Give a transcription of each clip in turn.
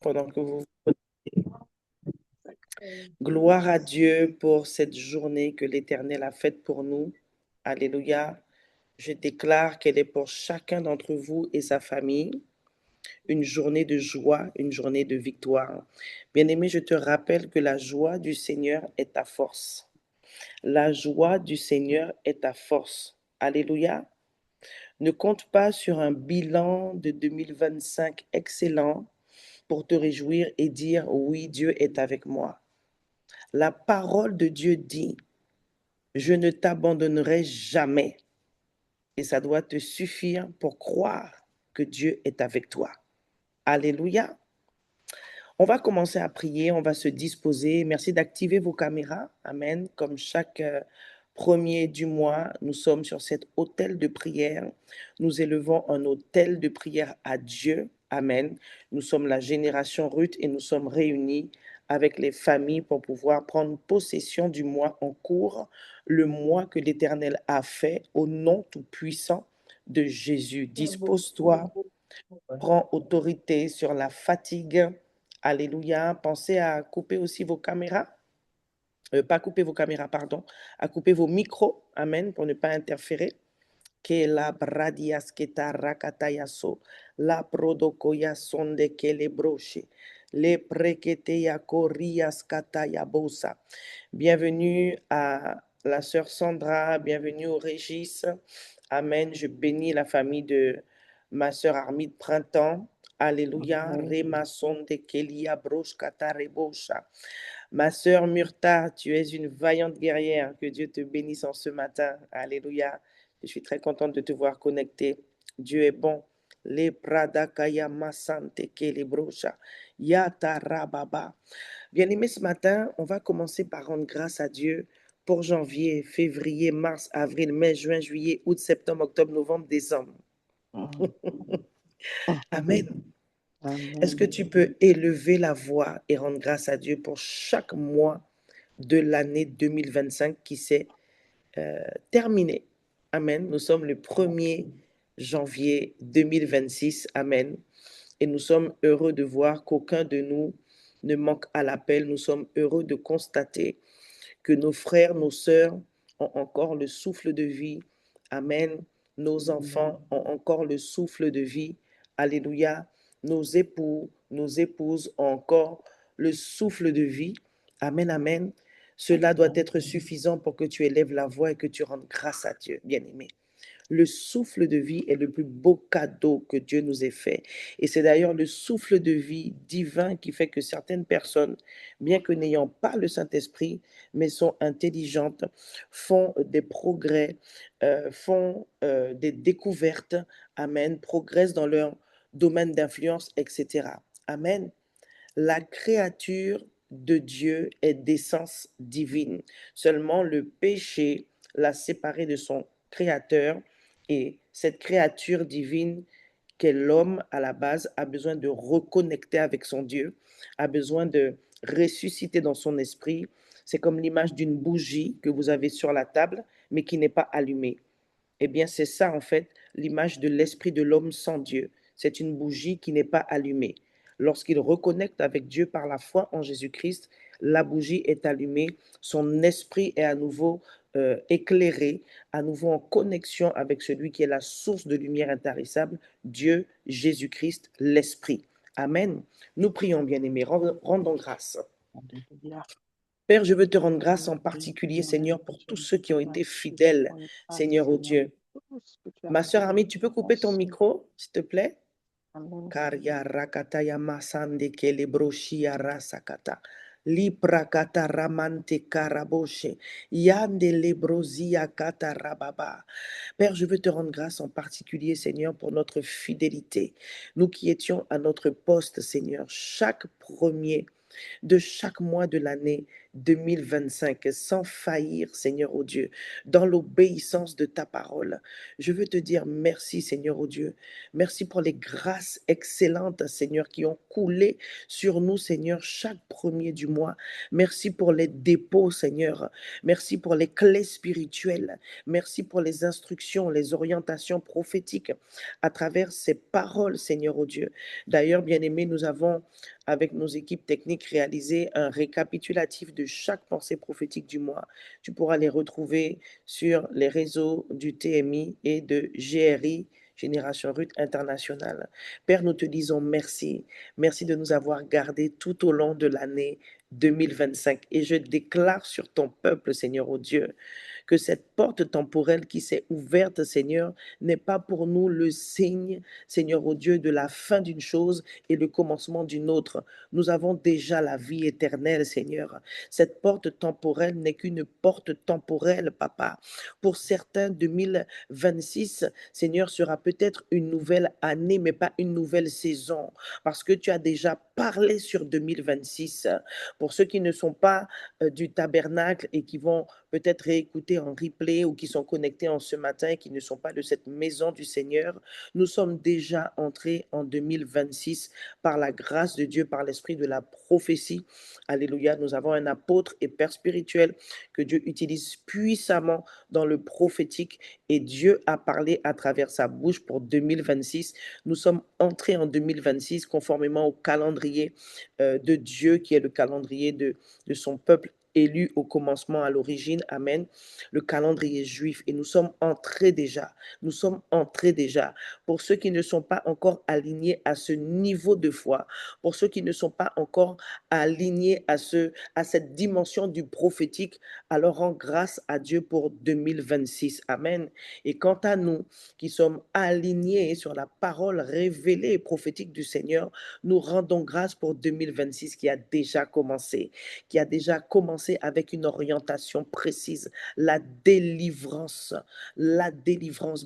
pendant que vous... Gloire à Dieu pour cette journée que l'Éternel a faite pour nous. Alléluia. Je déclare qu'elle est pour chacun d'entre vous et sa famille une journée de joie, une journée de victoire. Bien-aimé, je te rappelle que la joie du Seigneur est ta force. La joie du Seigneur est ta force. Alléluia. Ne compte pas sur un bilan de 2025 excellent pour te réjouir et dire oui, Dieu est avec moi. La parole de Dieu dit, je ne t'abandonnerai jamais. Et ça doit te suffire pour croire que Dieu est avec toi. Alléluia. On va commencer à prier, on va se disposer. Merci d'activer vos caméras. Amen. Comme chaque premier du mois, nous sommes sur cet autel de prière. Nous élevons un autel de prière à Dieu. Amen. Nous sommes la génération Ruth et nous sommes réunis avec les familles pour pouvoir prendre possession du mois en cours, le mois que l'Éternel a fait au nom tout-puissant de Jésus. Dispose-toi, prends autorité sur la fatigue. Alléluia. Pensez à couper aussi vos caméras. Pas couper vos caméras, pardon. À couper vos micros. Amen. Pour ne pas interférer. Que la bradias que ta rakatayaso. La prodokoya sonde que les broche. Les preketeya korias katayabosa. Bienvenue à la sœur Sandra. Bienvenue au Régis. Amen. Je bénis la famille de ma sœur Armide Printemps. Alléluia. Rema sonde kelia broche katarebosa. Ma sœur Murta, tu es une vaillante guerrière. Que Dieu te bénisse en ce matin. Alléluia. Je suis très contente de te voir connectée. Dieu est bon. Les pradakaya masante kele brocha. Yata rababa. Bien-aimés, ce matin, on va commencer par rendre grâce à Dieu pour janvier, février, mars, avril, mai, juin, juillet, août, septembre, octobre, novembre, décembre. Amen. Est-ce que tu peux élever la voix et rendre grâce à Dieu pour chaque mois de l'année 2025 qui s'est terminé? Amen. Nous sommes le 1er janvier 2026. Amen. Et nous sommes heureux de voir qu'aucun de nous ne manque à l'appel. Nous sommes heureux de constater que nos frères, nos sœurs ont encore le souffle de vie. Amen. Nos enfants ont encore le souffle de vie. Alléluia. Nos époux, nos épouses ont encore le souffle de vie. Amen, amen. Cela doit être suffisant pour que tu élèves la voix et que tu rendes grâce à Dieu, bien-aimé. Le souffle de vie est le plus beau cadeau que Dieu nous ait fait. Et c'est d'ailleurs le souffle de vie divin qui fait que certaines personnes, bien que n'ayant pas le Saint-Esprit, mais sont intelligentes, font des progrès, font des découvertes, amen, progressent dans leur domaine d'influence, etc. Amen. La créature de Dieu est d'essence divine. Seulement le péché l'a séparé de son créateur et cette créature divine qu'est l'homme à la base a besoin de reconnecter avec son Dieu, a besoin de ressusciter dans son esprit. C'est comme l'image d'une bougie que vous avez sur la table, mais qui n'est pas allumée. Eh bien, c'est ça en fait l'image de l'esprit de l'homme sans Dieu. C'est une bougie qui n'est pas allumée. Lorsqu'il reconnecte avec Dieu par la foi en Jésus-Christ, la bougie est allumée, son esprit est à nouveau éclairé, à nouveau en connexion avec celui qui est la source de lumière intarissable, Dieu, Jésus-Christ, l'Esprit. Amen. Nous prions, bien-aimés, rendons grâce. Père, je veux te rendre grâce en particulier, Seigneur, pour tous ceux qui ont été fidèles, Seigneur, au Dieu. Ma sœur Armide, tu peux couper ton micro, s'il te plaît? Karia rakataya masande kele broshia rasakata. Liprakata ramante karaboshe. Yande lebrozia kata rababa. Père, je veux te rendre grâce en particulier, Seigneur, pour notre fidélité. Nous qui étions à notre poste, Seigneur, chaque premier de chaque mois de l'année, 2025 sans faillir, Seigneur, oh Dieu, dans l'obéissance de ta parole. Je veux te dire merci, Seigneur, oh Dieu. Merci pour les grâces excellentes, Seigneur, qui ont coulé sur nous, Seigneur, chaque premier du mois. Merci pour les dépôts, Seigneur. Merci pour les clés spirituelles. Merci pour les instructions, les orientations prophétiques à travers ces paroles, Seigneur, oh Dieu. D'ailleurs, bien-aimés, nous avons, avec nos équipes techniques, réalisé un récapitulatif de chaque pensée prophétique du mois. Tu pourras les retrouver sur les réseaux du TMI et de GRI, Génération Ruth Internationale. Père, nous te disons merci. Merci de nous avoir gardés tout au long de l'année 2025. Et je déclare sur ton peuple, Seigneur, oh Dieu, que cette porte temporelle qui s'est ouverte, Seigneur, n'est pas pour nous le signe, Seigneur, oh Dieu, de la fin d'une chose et le commencement d'une autre. Nous avons déjà la vie éternelle, Seigneur. Cette porte temporelle n'est qu'une porte temporelle, Papa. Pour certains, 2026, Seigneur, sera peut-être une nouvelle année, mais pas une nouvelle saison, parce que tu as déjà parlé sur 2026. Pour ceux qui ne sont pas du tabernacle et qui vont peut-être réécouter en replay ou qui sont connectés en ce matin et qui ne sont pas de cette maison du Seigneur, nous sommes déjà entrés en 2026 par la grâce de Dieu, par l'esprit de la prophétie. Alléluia, nous avons un apôtre et père spirituel que Dieu utilise puissamment dans le prophétique et Dieu a parlé à travers sa bouche pour 2026. Nous sommes entrés en 2026 conformément au calendrier de Dieu qui est le calendrier de son peuple élu au commencement, à l'origine, amen, le calendrier juif. Et nous sommes entrés déjà. Pour ceux qui ne sont pas encore alignés à ce niveau de foi, pour ceux qui ne sont pas encore alignés à cette dimension du prophétique, alors rends grâce à Dieu pour 2026, amen. Et quant à nous, qui sommes alignés sur la parole révélée et prophétique du Seigneur, nous rendons grâce pour 2026 qui a déjà commencé avec une orientation précise, la délivrance,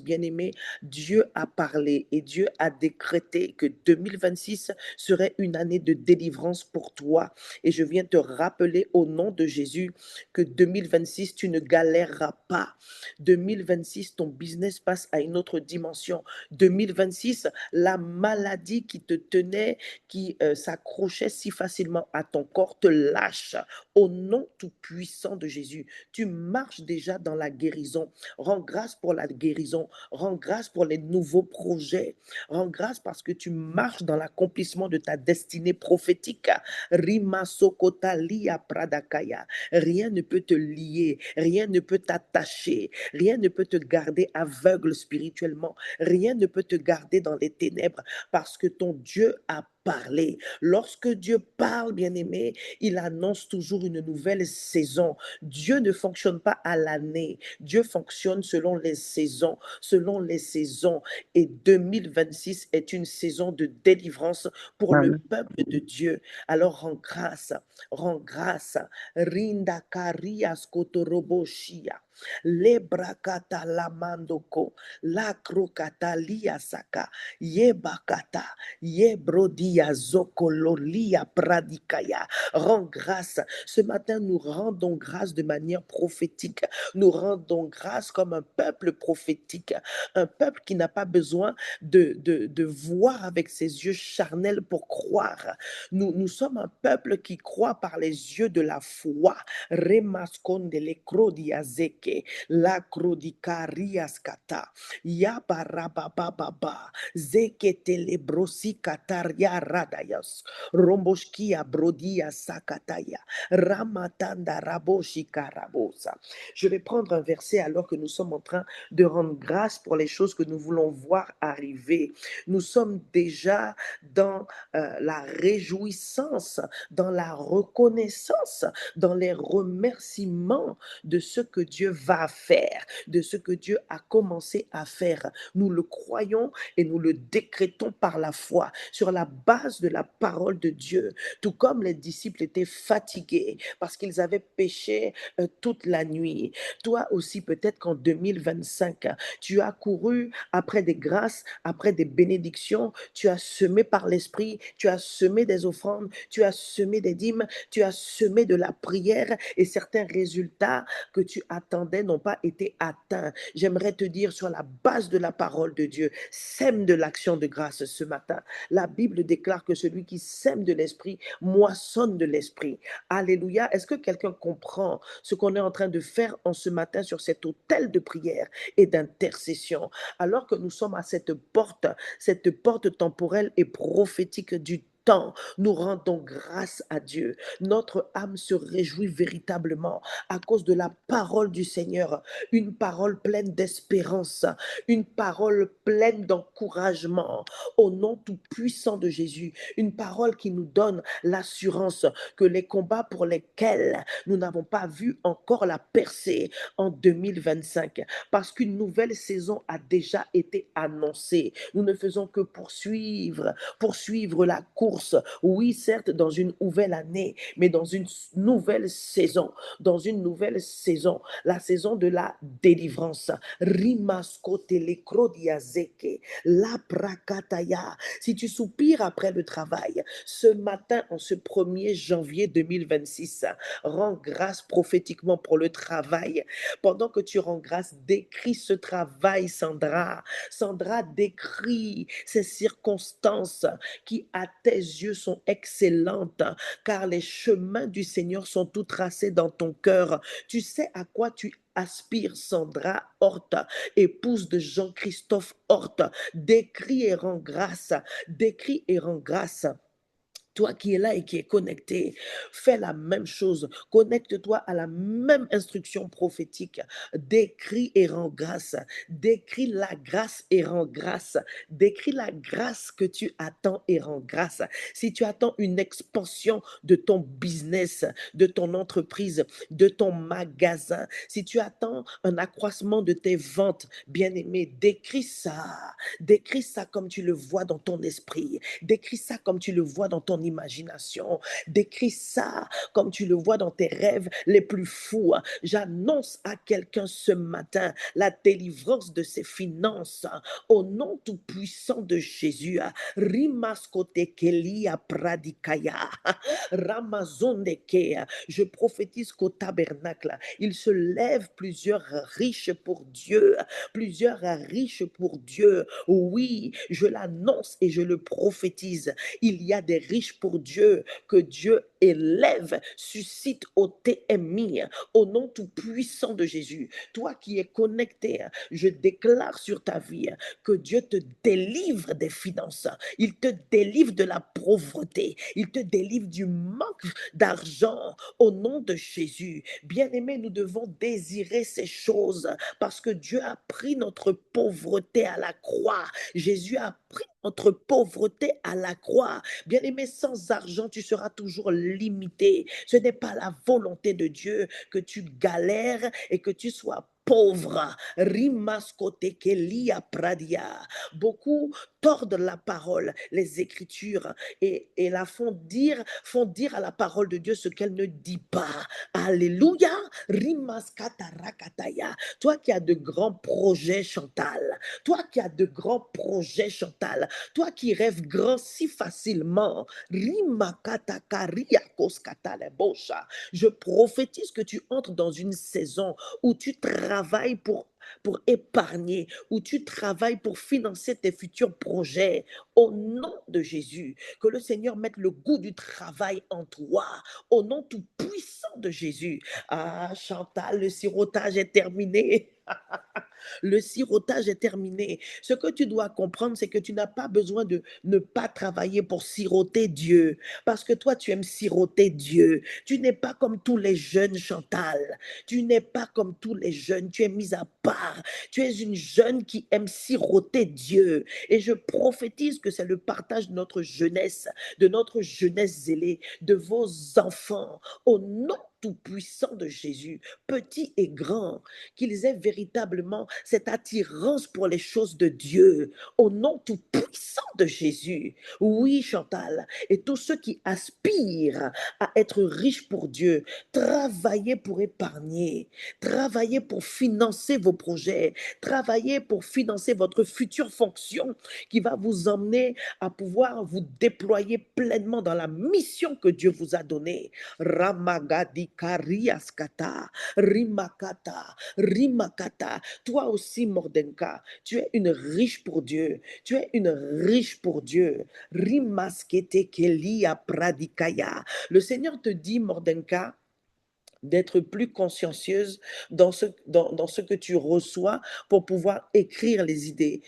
bien-aimé. Dieu a parlé et Dieu a décrété que 2026 serait une année de délivrance pour toi. Et je viens te rappeler au nom de Jésus que 2026, tu ne galéreras pas. 2026, ton business passe à une autre dimension. 2026, la maladie qui te tenait, qui s'accrochait si facilement à ton corps, te lâche au nom tout puissant de Jésus. Tu marches déjà dans la guérison. Rends grâce pour la guérison. Rends grâce pour les nouveaux projets. Rends grâce parce que tu marches dans l'accomplissement de ta destinée prophétique. Rima sokota lia pradakaya. Rien ne peut te lier. Rien ne peut t'attacher. Rien ne peut te garder aveugle spirituellement. Rien ne peut te garder dans les ténèbres parce que ton Dieu a parlé. Lorsque Dieu parle, bien-aimé, il annonce toujours une nouvelle saison. Dieu ne fonctionne pas à l'année. Dieu fonctionne selon les saisons, selon les saisons. Et 2026 est une saison de délivrance pour le Amen. peuple de Dieu. Alors rends grâce, rends grâce. Rinda karias kotoroboshia. Lebrakata lamandoko, la krokata liasaka, yebakata, yebrodia zokololia pradikaya. Rends grâce. Ce matin, nous rendons grâce de manière prophétique. Nous rendons grâce comme un peuple prophétique, un peuple qui n'a pas besoin de voir avec ses yeux charnels pour croire. Nous sommes un peuple qui croit par les yeux de la foi. Remasconde le crodiazeke, la crodicariaskata, yabarabababa, zekete le brosi kataria radayas, romboshkia brodia sakataya, ramatanda raboshi karabosa. Je vais prendre un verset alors que nous sommes en train de rendre grâce pour les choses que nous voulons voir arriver. Nous sommes déjà dans la réjouissance, dans la reconnaissance, dans les remerciements de ce que Dieu Dieu va faire, de ce que Dieu a commencé à faire. Nous le croyons et nous le décrétons par la foi, sur la base de la parole de Dieu. Tout comme les disciples étaient fatigués parce qu'ils avaient péché toute la nuit. Toi aussi, peut-être qu'en 2025, tu as couru après des grâces, après des bénédictions, tu as semé par l'Esprit, tu as semé des offrandes, tu as semé des dîmes, tu as semé de la prière et certains résultats que tu attendais n'ont pas été atteints. J'aimerais te dire sur la base de la parole de Dieu, sème de l'action de grâce ce matin. La Bible déclare que celui qui sème de l'Esprit moissonne de l'Esprit. Alléluia. Est-ce que quelqu'un comprend ce qu'on est en train de faire en ce matin sur cet autel de prière et d'intercession, alors que nous sommes à cette porte temporelle et prophétique du temps? Nous rendons grâce à Dieu. Notre âme se réjouit véritablement à cause de la parole du Seigneur, une parole pleine d'espérance, une parole pleine d'encouragement au nom tout puissant de Jésus, une parole qui nous donne l'assurance que les combats pour lesquels nous n'avons pas vu encore la percée en 2025, parce qu'une nouvelle saison a déjà été annoncée. Nous ne faisons que poursuivre la course. Oui, certes, dans une nouvelle année, mais dans une nouvelle saison, la saison de la délivrance. Rimaskotelekro-diazeke, la prakataya. Si tu soupires après le travail, ce matin, en ce 1er janvier 2026, rends grâce prophétiquement pour le travail. Pendant que tu rends grâce, décris ce travail, Sandra. Sandra, décris ces circonstances qui, à tes yeux, sont excellentes, car les chemins du Seigneur sont tout tracés dans ton cœur. Tu sais à quoi tu aspires, Sandra Horte, épouse de Jean-Christophe Horte. Décris et rends grâce. Décris et rends grâce. Toi qui es là et qui es connecté, fais la même chose. Connecte-toi à la même instruction prophétique. Décris et rends grâce. Décris la grâce et rends grâce. Décris la grâce que tu attends et rends grâce. Si tu attends une expansion de ton business, de ton entreprise, de ton magasin, si tu attends un accroissement de tes ventes, bien-aimé, décris ça. Décris ça comme tu le vois dans ton esprit. Décris ça comme tu le vois dans ton imagination. Décris ça comme tu le vois dans tes rêves les plus fous. J'annonce à quelqu'un ce matin la délivrance de ses finances au nom tout-puissant de Jésus. Rimaskotekelia pradikaya. Ramazondeke. Je prophétise qu'au tabernacle, il se lève plusieurs riches pour Dieu. Plusieurs riches pour Dieu. Oui, je l'annonce et je le prophétise. Il y a des riches pour Dieu que Dieu élève, suscite au TMI, au nom tout puissant de Jésus. Toi qui es connecté, je déclare sur ta vie que Dieu te délivre des finances. Il te délivre de la pauvreté. Il te délivre du manque d'argent au nom de Jésus. Bien-aimés, nous devons désirer ces choses parce que Dieu a pris notre pauvreté à la croix. Jésus a pris notre pauvreté à la croix. Bien-aimé, sans argent, tu seras toujours limité. Ce n'est pas la volonté de Dieu que tu galères et que tu sois pauvre. Rimaskotekelia pradia. Beaucoup tordent la parole, les Écritures, et la font dire à la parole de Dieu ce qu'elle ne dit pas. Alléluia. Rimaskatarakataya. Toi qui as de grands projets, Chantal. Toi qui as de grands projets, Chantal. Toi qui rêves grand si facilement. Rimakatakaria-koskatalebosha. Je prophétise que tu entres dans une saison où tu travailles pour épargner, où tu travailles pour financer tes futurs projets. Au nom de Jésus, que le Seigneur mette le goût du travail en toi. Au nom tout puissant de Jésus. Ah, Chantal, le sirotage est terminé. Le sirotage est terminé. Ce que tu dois comprendre, c'est que tu n'as pas besoin de ne pas travailler pour siroter Dieu. Parce que toi, tu aimes siroter Dieu. Tu n'es pas comme tous les jeunes, Chantal. Tu n'es pas comme tous les jeunes. Tu es mise à part. Tu es une jeune qui aime siroter Dieu. Et je prophétise que c'est le partage de notre jeunesse zélée, de vos enfants. Au nom tout-puissant de Jésus, petit et grand, qu'ils aient véritablement cette attirance pour les choses de Dieu, au nom tout-puissant de Jésus. Oui, Chantal, et tous ceux qui aspirent à être riches pour Dieu, travaillez pour épargner, travaillez pour financer vos projets, travaillez pour financer votre future fonction qui va vous emmener à pouvoir vous déployer pleinement dans la mission que Dieu vous a donnée. Ramagadi Kariaskata, Rimakata, Rimakata. Toi aussi, Mordenka, tu es une riche pour Dieu. Tu es une riche pour Dieu. Rimaskete Kelia Pradikaya. Le Seigneur te dit, Mordenka, d'être plus consciencieuse dans ce que tu reçois pour pouvoir écrire les idées.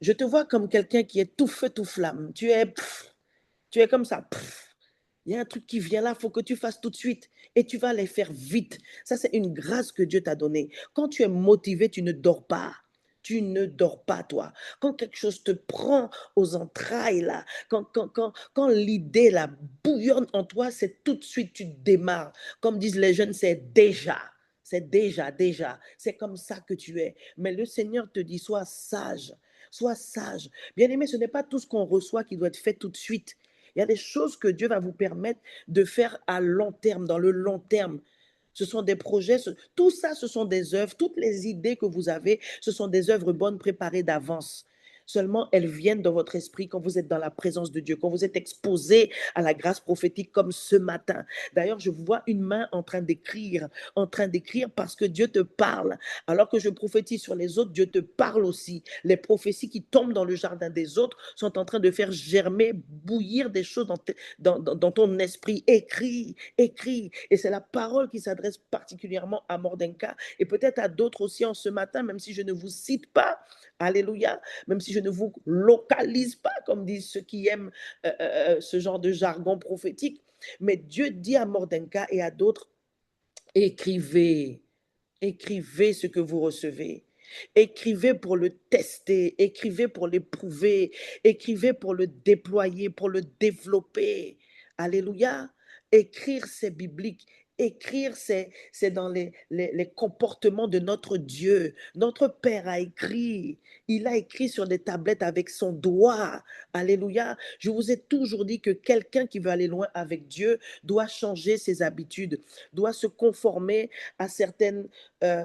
Je te vois comme quelqu'un qui est tout feu, tout flamme. Tu es comme ça. Il y a un truc qui vient là, il faut que tu fasses tout de suite et tu vas les faire vite. Ça, c'est une grâce que Dieu t'a donnée. Quand tu es motivé, tu ne dors pas. Tu ne dors pas, toi. Quand quelque chose te prend aux entrailles, là, quand l'idée là, bouillonne en toi, c'est tout de suite, tu démarres. Comme disent les jeunes, c'est déjà. C'est déjà. C'est comme ça que tu es. Mais le Seigneur te dit, sois sage. Sois sage. Bien aimé, ce n'est pas tout ce qu'on reçoit qui doit être fait tout de suite. Il y a des choses que Dieu va vous permettre de faire à long terme, dans le long terme. Ce sont des projets, tout ça, ce sont des œuvres. Toutes les idées que vous avez, ce sont des œuvres bonnes préparées d'avance. Seulement, elles viennent dans votre esprit quand vous êtes dans la présence de Dieu, quand vous êtes exposé à la grâce prophétique comme ce matin. D'ailleurs, je vois une main en train d'écrire parce que Dieu te parle. Alors que je prophétise sur les autres, Dieu te parle aussi. Les prophéties qui tombent dans le jardin des autres sont en train de faire germer, bouillir des choses dans ton esprit. Écris, écris. Et c'est la parole qui s'adresse particulièrement à Mordenka et peut-être à d'autres aussi en ce matin, même si je ne vous cite pas. Alléluia. Même si je ne vous localise pas, comme disent ceux qui aiment ce genre de jargon prophétique. Mais Dieu dit à Mordenka et à d'autres, écrivez, écrivez ce que vous recevez. Écrivez pour le tester, écrivez pour l'éprouver, écrivez pour le déployer, pour le développer. Alléluia. Écrire, c'est biblique. Écrire, c'est dans les comportements de notre Dieu. Notre Père a écrit. Il a écrit sur des tablettes avec son doigt. Alléluia. Je vous ai toujours dit que quelqu'un qui veut aller loin avec Dieu doit changer ses habitudes, doit se conformer à certaines euh,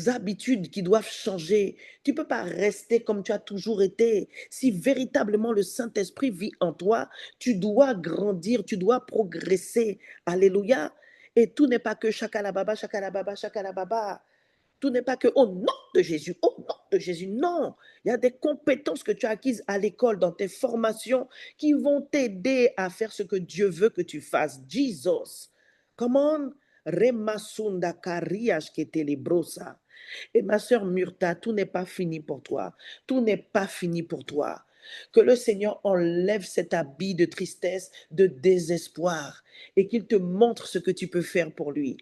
habitudes qui doivent changer. Tu ne peux pas rester comme tu as toujours été. Si véritablement le Saint-Esprit vit en toi, tu dois grandir, tu dois progresser. Alléluia. Et tout n'est pas que chakalababa, chakalababa, chakalababa. Tout n'est pas que au nom de Jésus. Non, il y a des compétences que tu as acquises à l'école, dans tes formations, qui vont t'aider à faire ce que Dieu veut que tu fasses. Jesus. Come on. Remasunda kariash ketelebrosa. Et ma sœur Murta, tout n'est pas fini pour toi. Tout n'est pas fini pour toi. Que le Seigneur enlève cet habit de tristesse, de désespoir, et qu'il te montre ce que tu peux faire pour lui.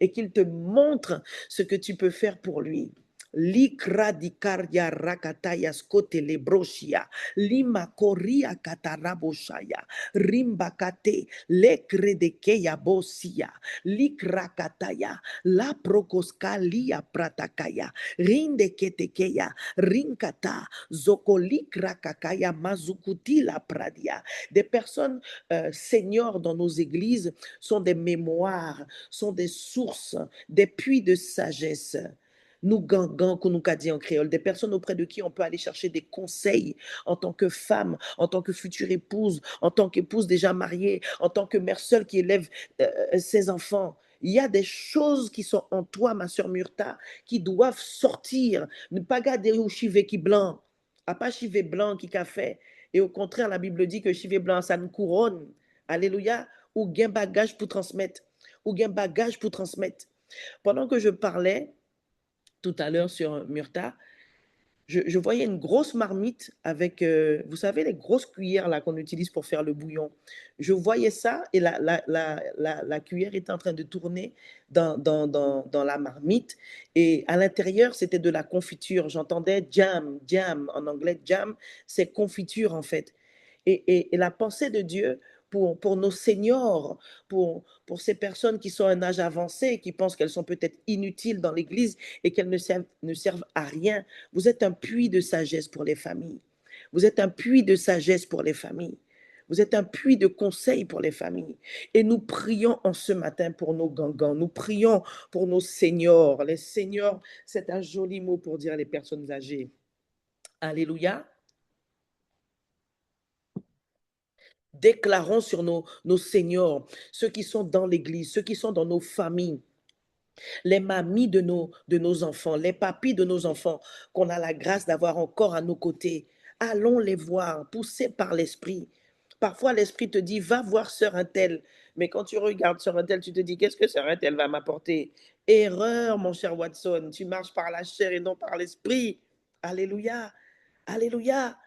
Et qu'il te montre ce que tu peux faire pour lui. Likra di kardia rakataya skote lebroshia, lima koria kataraboshaya, rimbakate, lekre de keya bosia, likrakataya, la prokoskalia pratakaya, rinde ketekeya, rinkata, zokolikrakakaya, mazukutila pradia. Des personnes seniors dans nos églises sont des mémoires, sont des sources, des puits de sagesse. Nous gangans, qu'on nous a dit en créole, des personnes auprès de qui on peut aller chercher des conseils en tant que femme, en tant que future épouse, en tant qu'épouse déjà mariée, en tant que mère seule qui élève ses enfants. Il y a des choses qui sont en toi, ma sœur Murta, qui doivent sortir. Ne pas garder au chivet qui blanc, à pas chivet blanc qui qu'a fait. Et au contraire, la Bible dit que chivet blanc, ça nous couronne. Alléluia. Ou gain bagage pour transmettre. Ou gain bagage pour transmettre. Pendant que je parlais, tout à l'heure sur Murta, je voyais une grosse marmite avec, vous savez, les grosses cuillères là qu'on utilise pour faire le bouillon. Je voyais ça et la cuillère était en train de tourner dans la marmite et à l'intérieur, c'était de la confiture. J'entendais jam, jam, en anglais, jam, c'est confiture en fait. Et la pensée de Dieu, pour nos seniors, pour ces personnes qui sont à un âge avancé, qui pensent qu'elles sont peut-être inutiles dans l'Église et qu'elles ne servent à rien. Vous êtes un puits de sagesse pour les familles. Vous êtes un puits de sagesse pour les familles. Vous êtes un puits de conseils pour les familles. Et nous prions en ce matin pour nos gangans. Nous prions pour nos seniors. Les seniors, c'est un joli mot pour dire les personnes âgées. Alléluia. Déclarons sur nos seniors, ceux qui sont dans l'Église, ceux qui sont dans nos familles, les mamies de nos enfants, les papis de nos enfants, qu'on a la grâce d'avoir encore à nos côtés. Allons les voir, poussés par l'Esprit. Parfois, l'Esprit te dit, va voir sœur Untel. Mais quand tu regardes sœur Untel, tu te dis, qu'est-ce que sœur Untel va m'apporter? Erreur, mon cher Watson. Tu marches par la chair et non par l'Esprit. Alléluia. Alléluia.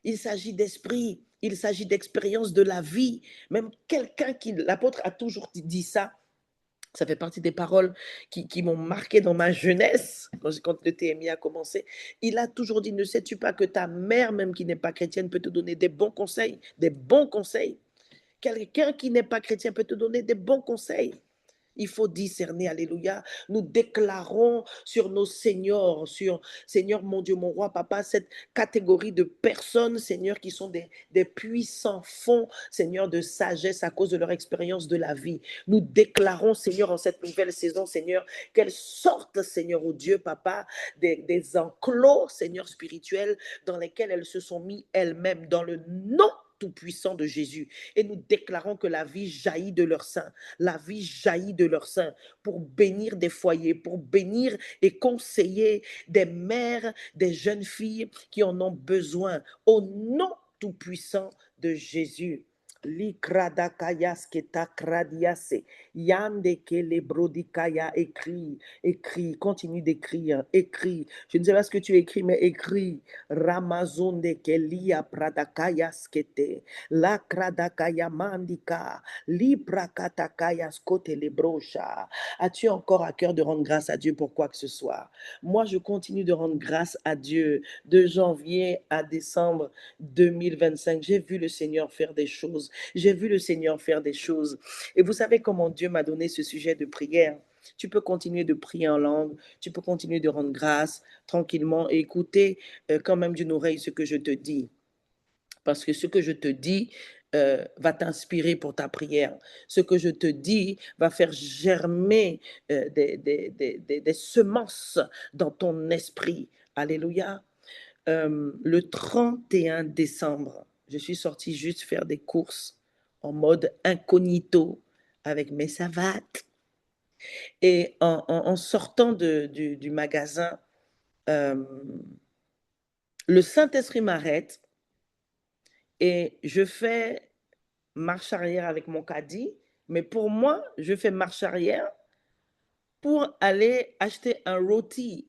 Il s'agit d'esprit, il s'agit d'expérience de la vie. Même quelqu'un qui, l'apôtre a toujours dit ça, ça fait partie des paroles qui m'ont marqué dans ma jeunesse, quand le TMI a commencé. Il a toujours dit, ne sais-tu pas que ta mère, même qui n'est pas chrétienne, peut te donner des bons conseils, des bons conseils. Quelqu'un qui n'est pas chrétien peut te donner des bons conseils. Il faut discerner, alléluia. Nous déclarons sur nos seigneurs, sur Seigneur mon Dieu, mon roi, papa, cette catégorie de personnes, Seigneur, qui sont des puissants fonds, Seigneur, de sagesse à cause de leur expérience de la vie. Nous déclarons, Seigneur, en cette nouvelle saison, Seigneur, qu'elles sortent, Seigneur, au Dieu, papa, des enclos, Seigneur, spirituels, dans lesquels elles se sont mis elles-mêmes, dans le nom tout-puissant de Jésus. Et nous déclarons que la vie jaillit de leur sein. La vie jaillit de leur sein pour bénir des foyers, pour bénir et conseiller des mères, des jeunes filles qui en ont besoin. Au nom tout-puissant de Jésus. Likradakayas ketakradiase, yande kele brodikaya, écrit, écrit, continue d'écrire, écrit. Je ne sais pas ce que tu écris, mais écris. Ramazonde kelia pradakayas kete, la kradakaya mandika, liprakatakaya's kote lebrosha. As-tu encore à cœur de rendre grâce à Dieu pour quoi que ce soit? Moi, je continue de rendre grâce à Dieu de janvier à décembre 2025. J'ai vu le Seigneur faire des choses. J'ai vu le Seigneur faire des choses. Et vous savez comment Dieu m'a donné ce sujet de prière? Tu peux continuer de prier en langue, tu peux continuer de rendre grâce tranquillement et écouter quand même d'une oreille ce que je te dis. Parce que ce que je te dis va t'inspirer pour ta prière. Ce que je te dis va faire germer des semences dans ton esprit. Alléluia. Le 31 décembre, je suis sortie juste faire des courses en mode incognito avec mes savates. Et en sortant du magasin, le Saint-Esprit m'arrête et je fais marche arrière avec mon caddie. Mais pour moi, je fais marche arrière pour aller acheter un rôti.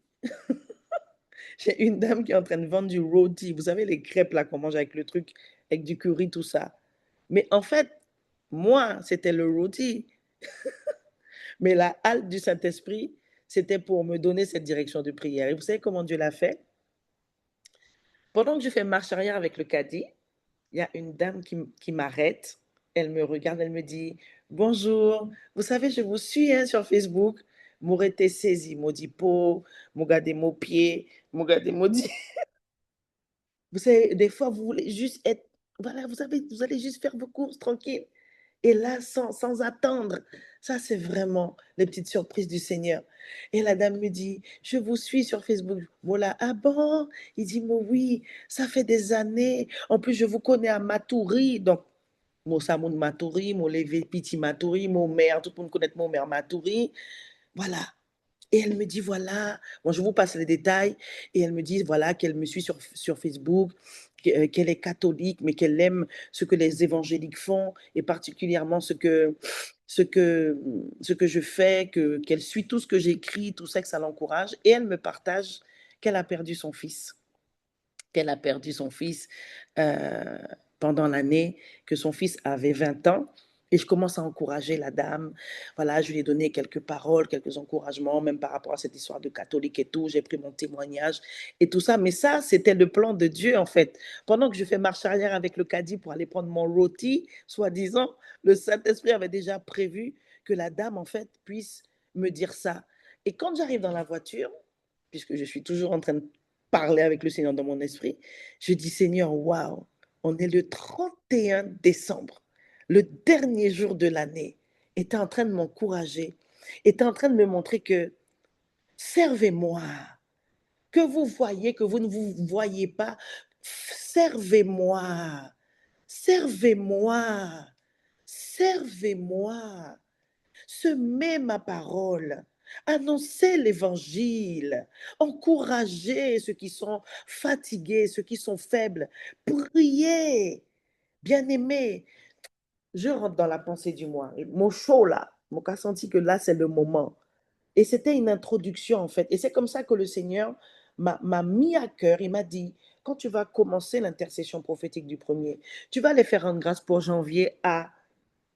J'ai une dame qui est en train de vendre du rôti. Vous savez, les crêpes là qu'on mange avec le truc, avec du curry, tout ça. Mais en fait, moi, c'était le rôti. Mais la halte du Saint-Esprit, c'était pour me donner cette direction de prière. Et vous savez comment Dieu l'a fait? Pendant que je fais marche arrière avec le caddie, il y a une dame qui m'arrête. Elle me regarde, elle me dit, bonjour, vous savez, je vous suis hein, sur Facebook. M'aurait été saisi, maudit pot, gardé mon pied, gardé maudit. Vous savez, des fois, vous voulez juste être, voilà, vous allez juste faire vos courses tranquille. Et là, sans attendre, ça, c'est vraiment les petites surprises du Seigneur. Et la dame me dit, je vous suis sur Facebook. Voilà, ah bon? Il dit, mais oui, ça fait des années. En plus, je vous connais à Matoury. Donc, mon Samoun Matoury, mon Lévé Piti Matoury, mon mère, tout le monde connaît mon mère Matoury. Voilà. Et elle me dit, voilà, bon, je vous passe les détails, et elle me dit, voilà, qu'elle me suit sur Facebook, qu'elle est catholique, mais qu'elle aime ce que les évangéliques font, et particulièrement ce que, ce que je fais, qu'elle suit tout ce que j'écris, tout ça, que ça l'encourage. Et elle me partage qu'elle a perdu son fils, qu'elle a perdu son fils euh, pendant l'année, que son fils avait 20 ans, Et je commence à encourager la dame. Voilà, je lui ai donné quelques paroles, quelques encouragements, même par rapport à cette histoire de catholique et tout. J'ai pris mon témoignage et tout ça. Mais ça, c'était le plan de Dieu, en fait. Pendant que je fais marche arrière avec le caddie pour aller prendre mon rôti, soi-disant, le Saint-Esprit avait déjà prévu que la dame, en fait, puisse me dire ça. Et quand j'arrive dans la voiture, puisque je suis toujours en train de parler avec le Seigneur dans mon esprit, je dis, Seigneur, waouh, on est le 31 décembre, le dernier jour de l'année, et tu es en train de m'encourager, et tu es en train de me montrer que servez-moi, que vous voyez, que vous ne vous voyez pas, servez-moi, servez-moi, servez-moi, semez ma parole, annoncez l'évangile, encouragez ceux qui sont fatigués, ceux qui sont faibles, priez, bien-aimés. Je rentre dans la pensée du mois. Mon show là, mon cas senti que là, c'est le moment. Et c'était une introduction en fait. Et c'est comme ça que le Seigneur m'a mis à cœur. Il m'a dit, quand tu vas commencer l'intercession prophétique du premier, tu vas les faire rendre grâce pour janvier à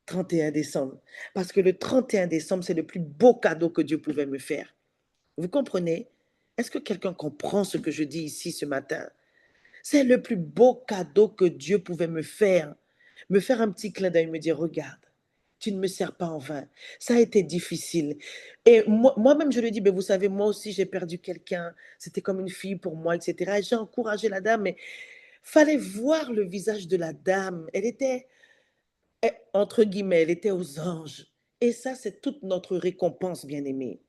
31 décembre. Parce que le 31 décembre, c'est le plus beau cadeau que Dieu pouvait me faire. Vous comprenez? Est-ce que quelqu'un comprend ce que je dis ici ce matin? C'est le plus beau cadeau que Dieu pouvait me faire. Me faire un petit clin d'œil, me dire, regarde, tu ne me sers pas en vain. Ça a été difficile. Et moi-même, je lui dis, mais vous savez, moi aussi, j'ai perdu quelqu'un. C'était comme une fille pour moi, etc. Et j'ai encouragé la dame, mais fallait voir le visage de la dame. Elle était, entre guillemets, elle était aux anges. Et ça, c'est toute notre récompense, bien-aimée.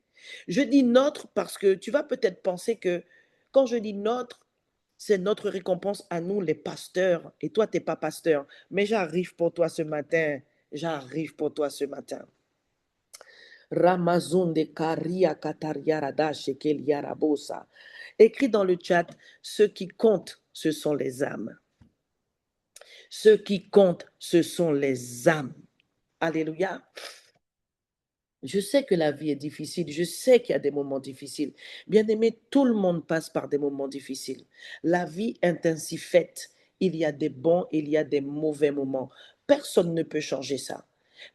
Je dis notre parce que tu vas peut-être penser que quand je dis notre, c'est notre récompense à nous, les pasteurs. Et toi, tu n'es pas pasteur. Mais j'arrive pour toi ce matin. J'arrive pour toi ce matin. Ramazon de Karia Katariarada Shekel Yarabosa. Écrit dans le chat, ce qui compte, ce sont les âmes. Ce qui compte, ce sont les âmes. Alléluia. Je sais que la vie est difficile, je sais qu'il y a des moments difficiles. Bien aimé, tout le monde passe par des moments difficiles. La vie est ainsi faite. Il y a des bons, il y a des mauvais moments. Personne ne peut changer ça.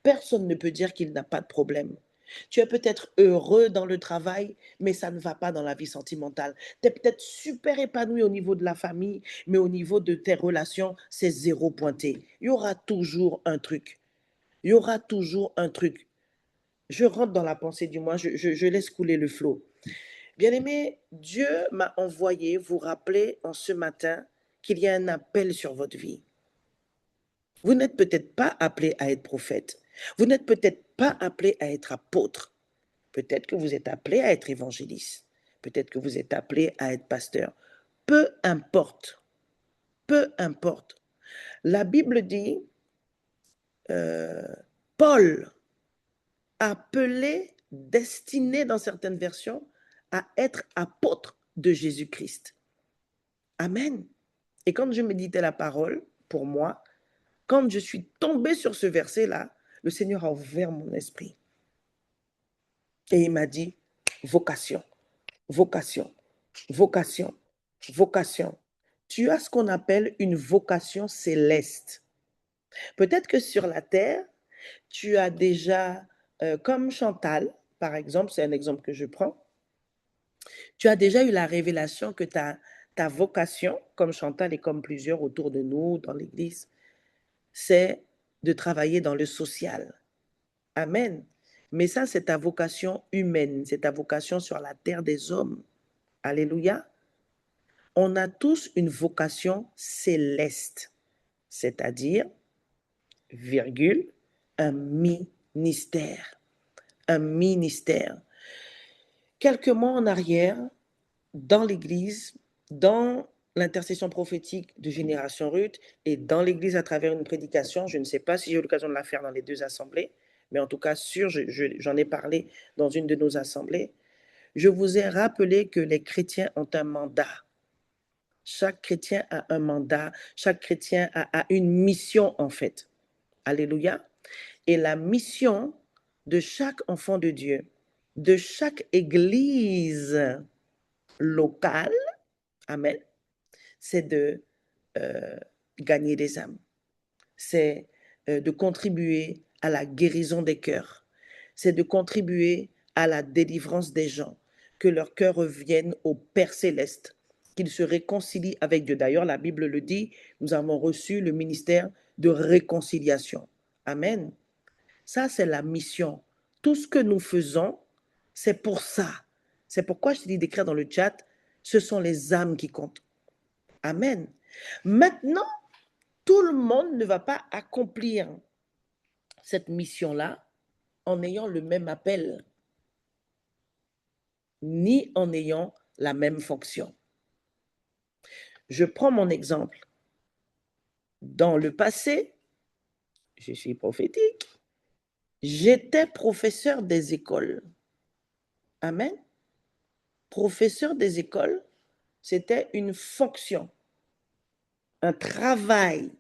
Personne ne peut dire qu'il n'a pas de problème. Tu es peut-être heureux dans le travail, mais ça ne va pas dans la vie sentimentale. Tu es peut-être super épanoui au niveau de la famille, mais au niveau de tes relations, c'est zéro pointé. Il y aura toujours un truc. Il y aura toujours un truc. Je rentre dans la pensée du moi, je laisse couler le flot. Bien-aimé, Dieu m'a envoyé vous rappeler en ce matin qu'il y a un appel sur votre vie. Vous n'êtes peut-être pas appelé à être prophète. Vous n'êtes peut-être pas appelé à être apôtre. Peut-être que vous êtes appelé à être évangéliste. Peut-être que vous êtes appelé à être pasteur. Peu importe. Peu importe. La Bible dit, Paul, appelé, destiné dans certaines versions à être apôtre de Jésus-Christ. Amen. Et quand je méditais la parole, pour moi, quand je suis tombée sur ce verset-là, le Seigneur a ouvert mon esprit. Et il m'a dit, vocation, vocation, vocation, vocation. Tu as ce qu'on appelle une vocation céleste. Peut-être que sur la terre, tu as déjà, comme Chantal, par exemple, c'est un exemple que je prends, tu as déjà eu la révélation que ta vocation, comme Chantal et comme plusieurs autour de nous dans l'Église, c'est de travailler dans le social. Amen. Mais ça, c'est ta vocation humaine, c'est ta vocation sur la terre des hommes. Alléluia. On a tous une vocation céleste, c'est-à-dire, virgule, un ministère. Un ministère. Quelques mois en arrière, dans l'Église, dans l'intercession prophétique de Génération Ruth et dans l'Église à travers une prédication, je ne sais pas si j'ai eu l'occasion de la faire dans les deux assemblées, mais en tout cas, j'en ai parlé dans une de nos assemblées, je vous ai rappelé que les chrétiens ont un mandat. Chaque chrétien a un mandat, chaque chrétien a une mission en fait. Alléluia. Et la mission de chaque enfant de Dieu, de chaque église locale, amen, c'est de gagner des âmes. C'est de contribuer à la guérison des cœurs. C'est de contribuer à la délivrance des gens, que leur cœur revienne au Père céleste, qu'ils se réconcilient avec Dieu. D'ailleurs, la Bible le dit, nous avons reçu le ministère de réconciliation. Amen. Ça, c'est la mission. Tout ce que nous faisons, c'est pour ça. C'est pourquoi je te dis d'écrire dans le chat, ce sont les âmes qui comptent. Amen. Maintenant, tout le monde ne va pas accomplir cette mission-là en ayant le même appel, ni en ayant la même fonction. Je prends mon exemple. Dans le passé, je suis prophétique, j'étais professeur des écoles. Amen. Professeur des écoles, c'était une fonction, un travail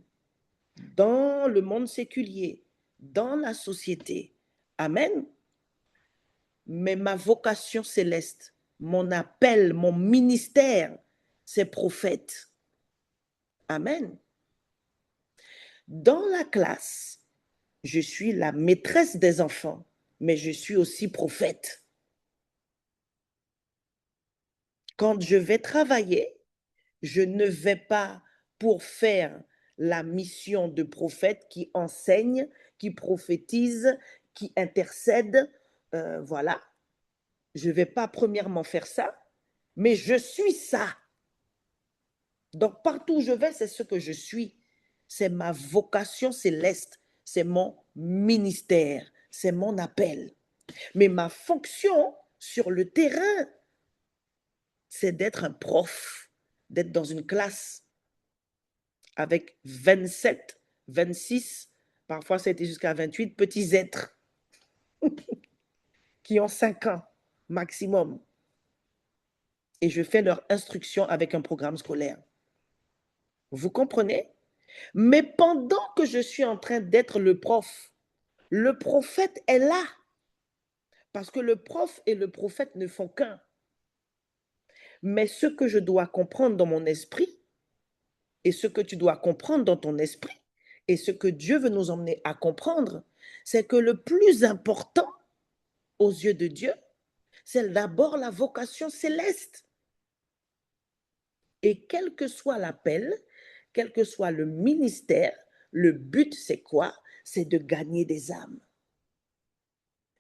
dans le monde séculier, dans la société. Amen. Mais ma vocation céleste, mon appel, mon ministère, c'est prophète. Amen. Dans la classe, je suis la maîtresse des enfants, mais je suis aussi prophète. Quand je vais travailler, je ne vais pas pour faire la mission de prophète qui enseigne, qui prophétise, qui intercède. Voilà. Je ne vais pas premièrement faire ça, mais je suis ça. Donc, partout où je vais, c'est ce que je suis. C'est ma vocation céleste. C'est mon ministère. C'est mon appel. Mais ma fonction sur le terrain, c'est d'être un prof, d'être dans une classe avec 27, 26, parfois c'était jusqu'à 28 petits êtres qui ont 5 ans maximum. Et je fais leur instruction avec un programme scolaire. Vous comprenez? Mais pendant que je suis en train d'être le prophète est là. Parce que le prof et le prophète ne font qu'un. Mais ce que je dois comprendre dans mon esprit, et ce que tu dois comprendre dans ton esprit, et ce que Dieu veut nous emmener à comprendre, c'est que le plus important aux yeux de Dieu, c'est d'abord la vocation céleste. Et quel que soit l'appel, quel que soit le ministère, le but, c'est quoi? C'est de gagner des âmes,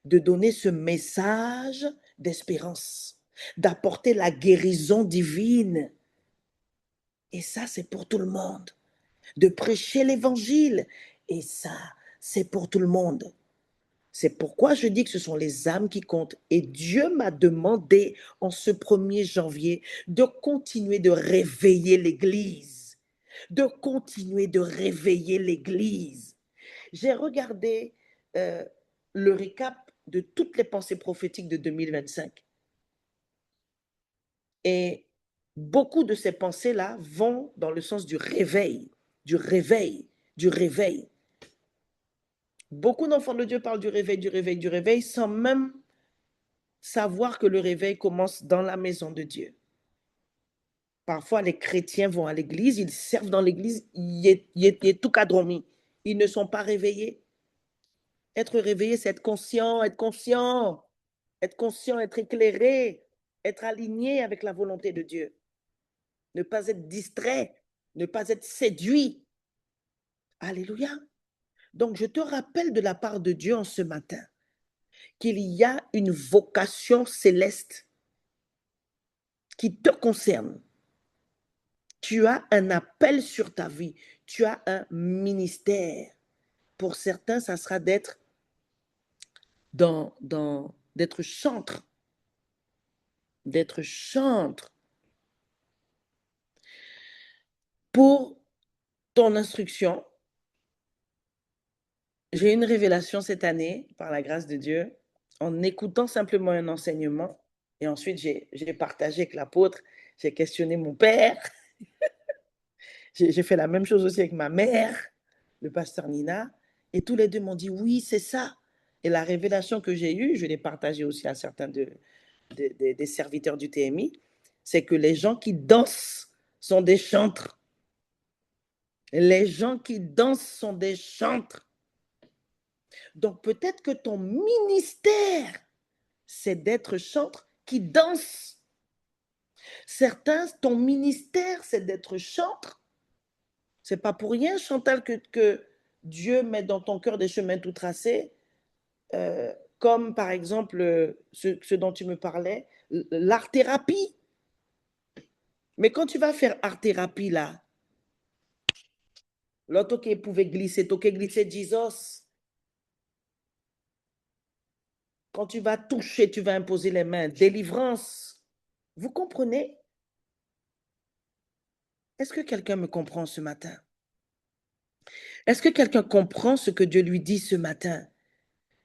de donner ce message d'espérance, d'apporter la guérison divine. Et ça, c'est pour tout le monde. De prêcher l'évangile. Et ça, c'est pour tout le monde. C'est pourquoi je dis que ce sont les âmes qui comptent. Et Dieu m'a demandé en ce 1er janvier de continuer de réveiller l'Église. De continuer de réveiller l'Église. J'ai regardé le récap de toutes les pensées prophétiques de 2025. Et beaucoup de ces pensées-là vont dans le sens du réveil, du réveil, du réveil. Beaucoup d'enfants de Dieu parlent du réveil, du réveil, du réveil, sans même savoir que le réveil commence dans la maison de Dieu. Parfois, les chrétiens vont à l'église, ils servent dans l'église, il est tout cadromi. Ils ne sont pas réveillés. Être réveillé, c'est être conscient, être conscient, être conscient, être éclairé, être aligné avec la volonté de Dieu. Ne pas être distrait, ne pas être séduit. Alléluia. Donc, je te rappelle de la part de Dieu en ce matin qu'il y a une vocation céleste qui te concerne. Tu as un appel sur ta vie. Tu as un ministère. Pour certains, ça sera d'être d'être chantre. D'être chantre. Pour ton instruction, j'ai eu une révélation cette année, par la grâce de Dieu, en écoutant simplement un enseignement. Et ensuite, j'ai partagé avec l'apôtre, j'ai questionné mon père. J'ai fait la même chose aussi avec ma mère, le pasteur Nina. Et tous les deux m'ont dit, oui, c'est ça. Et la révélation que j'ai eue, je l'ai partagée aussi à certains des serviteurs du TMI, c'est que les gens qui dansent sont des chantres. Les gens qui dansent sont des chantres. Donc peut-être que ton ministère, c'est d'être chantre qui danse. Certains, ton ministère, c'est d'être chantre. C'est pas pour rien, Chantal, que Dieu met dans ton cœur des chemins tout tracés, comme par exemple ce dont tu me parlais, l'art-thérapie. Mais quand tu vas faire art-thérapie, là, l'autre qui pouvait glisser, tu glisser Jesus. Quand tu vas toucher, tu vas imposer les mains. Délivrance. Vous comprenez? Est-ce que quelqu'un me comprend ce matin? Est-ce que quelqu'un comprend ce que Dieu lui dit ce matin?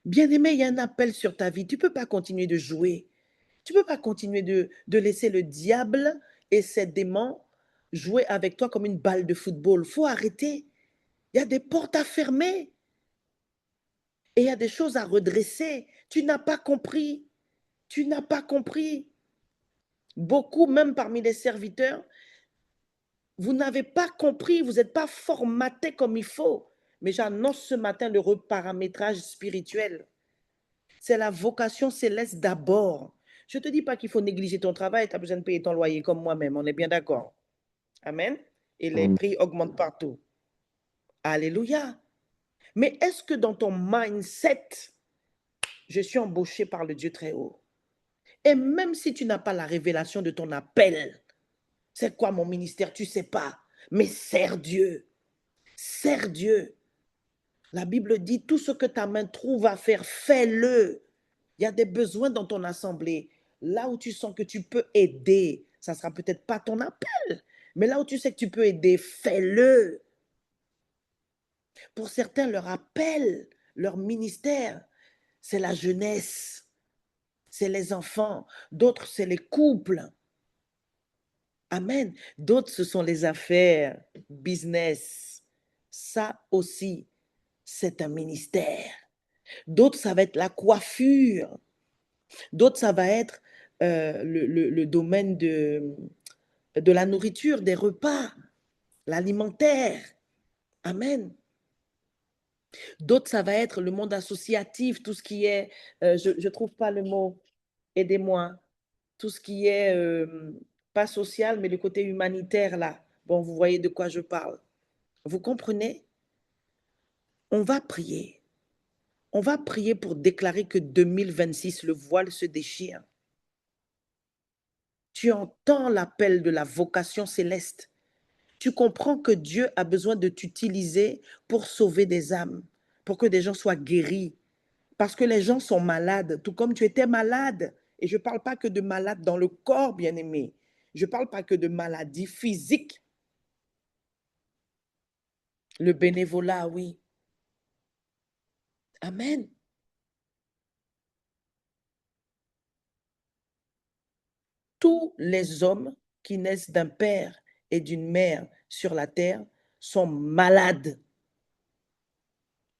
Bien-aimé, il y a un appel sur ta vie. Tu ne peux pas continuer de jouer. Tu ne peux pas continuer de laisser le diable et ses démons jouer avec toi comme une balle de football. Il faut arrêter. Il y a des portes à fermer et il y a des choses à redresser. Tu n'as pas compris. Tu n'as pas compris. Beaucoup, même parmi les serviteurs, vous n'avez pas compris, vous n'êtes pas formaté comme il faut. Mais j'annonce ce matin le reparamétrage spirituel. C'est la vocation céleste d'abord. Je ne te dis pas qu'il faut négliger ton travail, tu as besoin de payer ton loyer comme moi-même, on est bien d'accord. Amen. Et les Amen. prix augmentent partout. Alléluia. Mais est-ce que dans ton mindset, je suis embauché par le Dieu très haut? Et même si tu n'as pas la révélation de ton appel, c'est quoi mon ministère? Tu ne sais pas. Mais sers Dieu. Sers Dieu. La Bible dit, tout ce que ta main trouve à faire, fais-le. Il y a des besoins dans ton assemblée. Là où tu sens que tu peux aider, ça ne sera peut-être pas ton appel, mais là où tu sais que tu peux aider, fais-le. Pour certains, leur appel, leur ministère, c'est la jeunesse, c'est les enfants. D'autres, c'est les couples. Amen. D'autres, ce sont les affaires, business. Ça aussi, c'est un ministère. D'autres, ça va être la coiffure. D'autres, ça va être le domaine de la nourriture, des repas, l'alimentaire. Amen. D'autres, ça va être le monde associatif, tout ce qui est, je ne trouve pas le mot, aidez-moi, tout ce qui est, pas social, mais le côté humanitaire, là. Bon, vous voyez de quoi je parle. Vous comprenez? On va prier. On va prier pour déclarer que 2026, le voile se déchire. Tu entends l'appel de la vocation céleste. Tu comprends que Dieu a besoin de t'utiliser pour sauver des âmes, pour que des gens soient guéris. Parce que les gens sont malades, tout comme tu étais malade. Et je ne parle pas que de malade dans le corps, bien-aimé. Je ne parle pas que de maladie physique. Le bénévolat, oui. Amen. Tous les hommes qui naissent d'un père et d'une mère sur la terre sont malades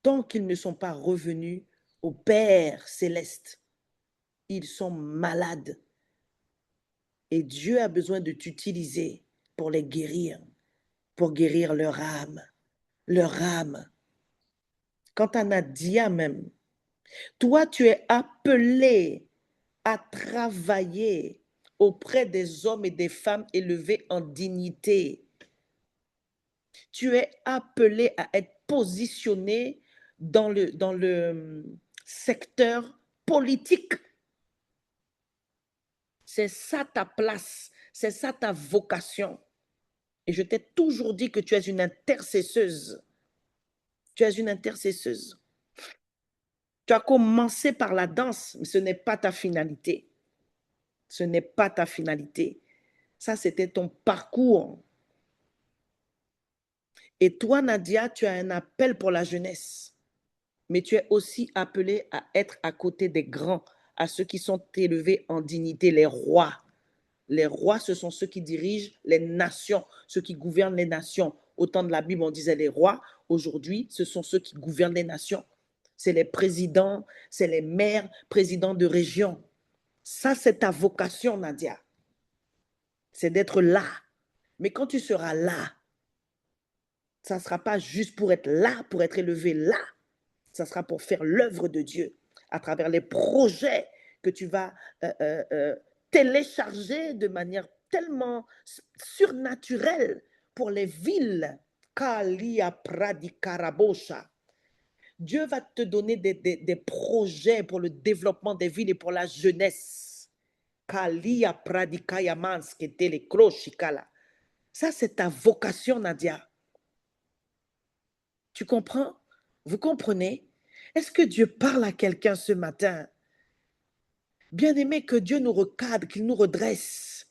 tant qu'ils ne sont pas revenus au Père céleste. Ils sont malades. Et Dieu a besoin de t'utiliser pour les guérir, pour guérir leur âme. Leur âme. Quant à Nadia même, toi, tu es appelé à travailler auprès des hommes et des femmes élevés en dignité. Tu es appelé à être positionné dans le secteur politique. C'est ça ta place, c'est ça ta vocation. Et je t'ai toujours dit que tu es une intercesseuse. Tu es une intercesseuse. Tu as commencé par la danse, mais ce n'est pas ta finalité. Ce n'est pas ta finalité. Ça, c'était ton parcours. Et toi, Nadia, tu as un appel pour la jeunesse. Mais tu es aussi appelé à être à côté des grands, à ceux qui sont élevés en dignité, les rois. Les rois, ce sont ceux qui dirigent les nations, ceux qui gouvernent les nations. Au temps de la Bible, on disait les rois. Aujourd'hui, ce sont ceux qui gouvernent les nations. C'est les présidents, c'est les maires, présidents de région. Ça, c'est ta vocation, Nadia. C'est d'être là. Mais quand tu seras là, ça ne sera pas juste pour être là, pour être élevé là. ça sera pour faire l'œuvre de Dieu à travers les projets que tu vas télécharger de manière tellement surnaturelle pour les villes. Kalia Pradikarabosha. Dieu va te donner des projets pour le développement des villes et pour la jeunesse. Kalia Pradikayamans, qui était les Kroshikala. Ça, c'est ta vocation, Nadia. Tu comprends? Vous comprenez? Est-ce que Dieu parle à quelqu'un ce matin? Bien-aimé, que Dieu nous recadre, qu'il nous redresse.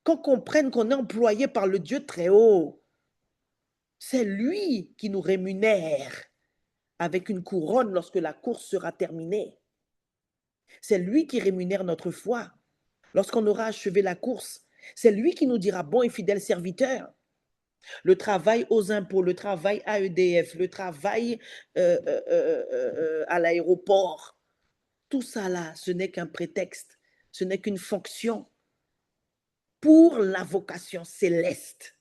Qu'on comprenne qu'on est employé par le Dieu très haut. C'est lui qui nous rémunère avec une couronne lorsque la course sera terminée. C'est lui qui rémunère notre foi lorsqu'on aura achevé la course. C'est lui qui nous dira, bon et fidèle serviteur. Le travail aux impôts, le travail à EDF, le travail à l'aéroport, tout ça là, ce n'est qu'un prétexte, ce n'est qu'une fonction pour la vocation céleste,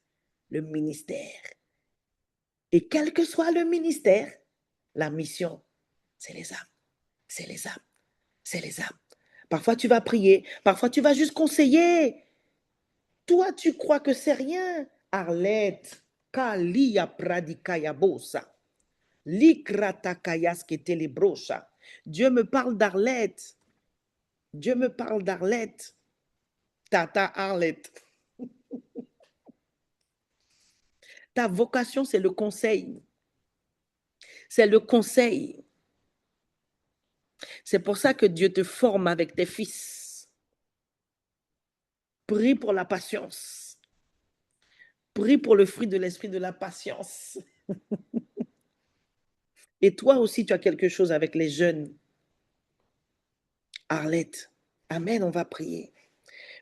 le ministère. Et quel que soit le ministère, la mission, c'est les âmes, c'est les âmes, c'est les âmes. Parfois tu vas prier, parfois tu vas juste conseiller. Toi, tu crois que c'est rien. Arlette, Kalia Pradikaya Bosa. Likratakayas Ketelebrocha. Dieu me parle d'Arlette. Dieu me parle d'Arlette. Tata Arlette. Ta vocation, c'est le conseil. C'est le conseil. C'est pour ça que Dieu te forme avec tes fils. Prie pour la patience. Prie pour le fruit de l'esprit de la patience. Et toi aussi, tu as quelque chose avec les jeunes. Arlette. Amen, on va prier.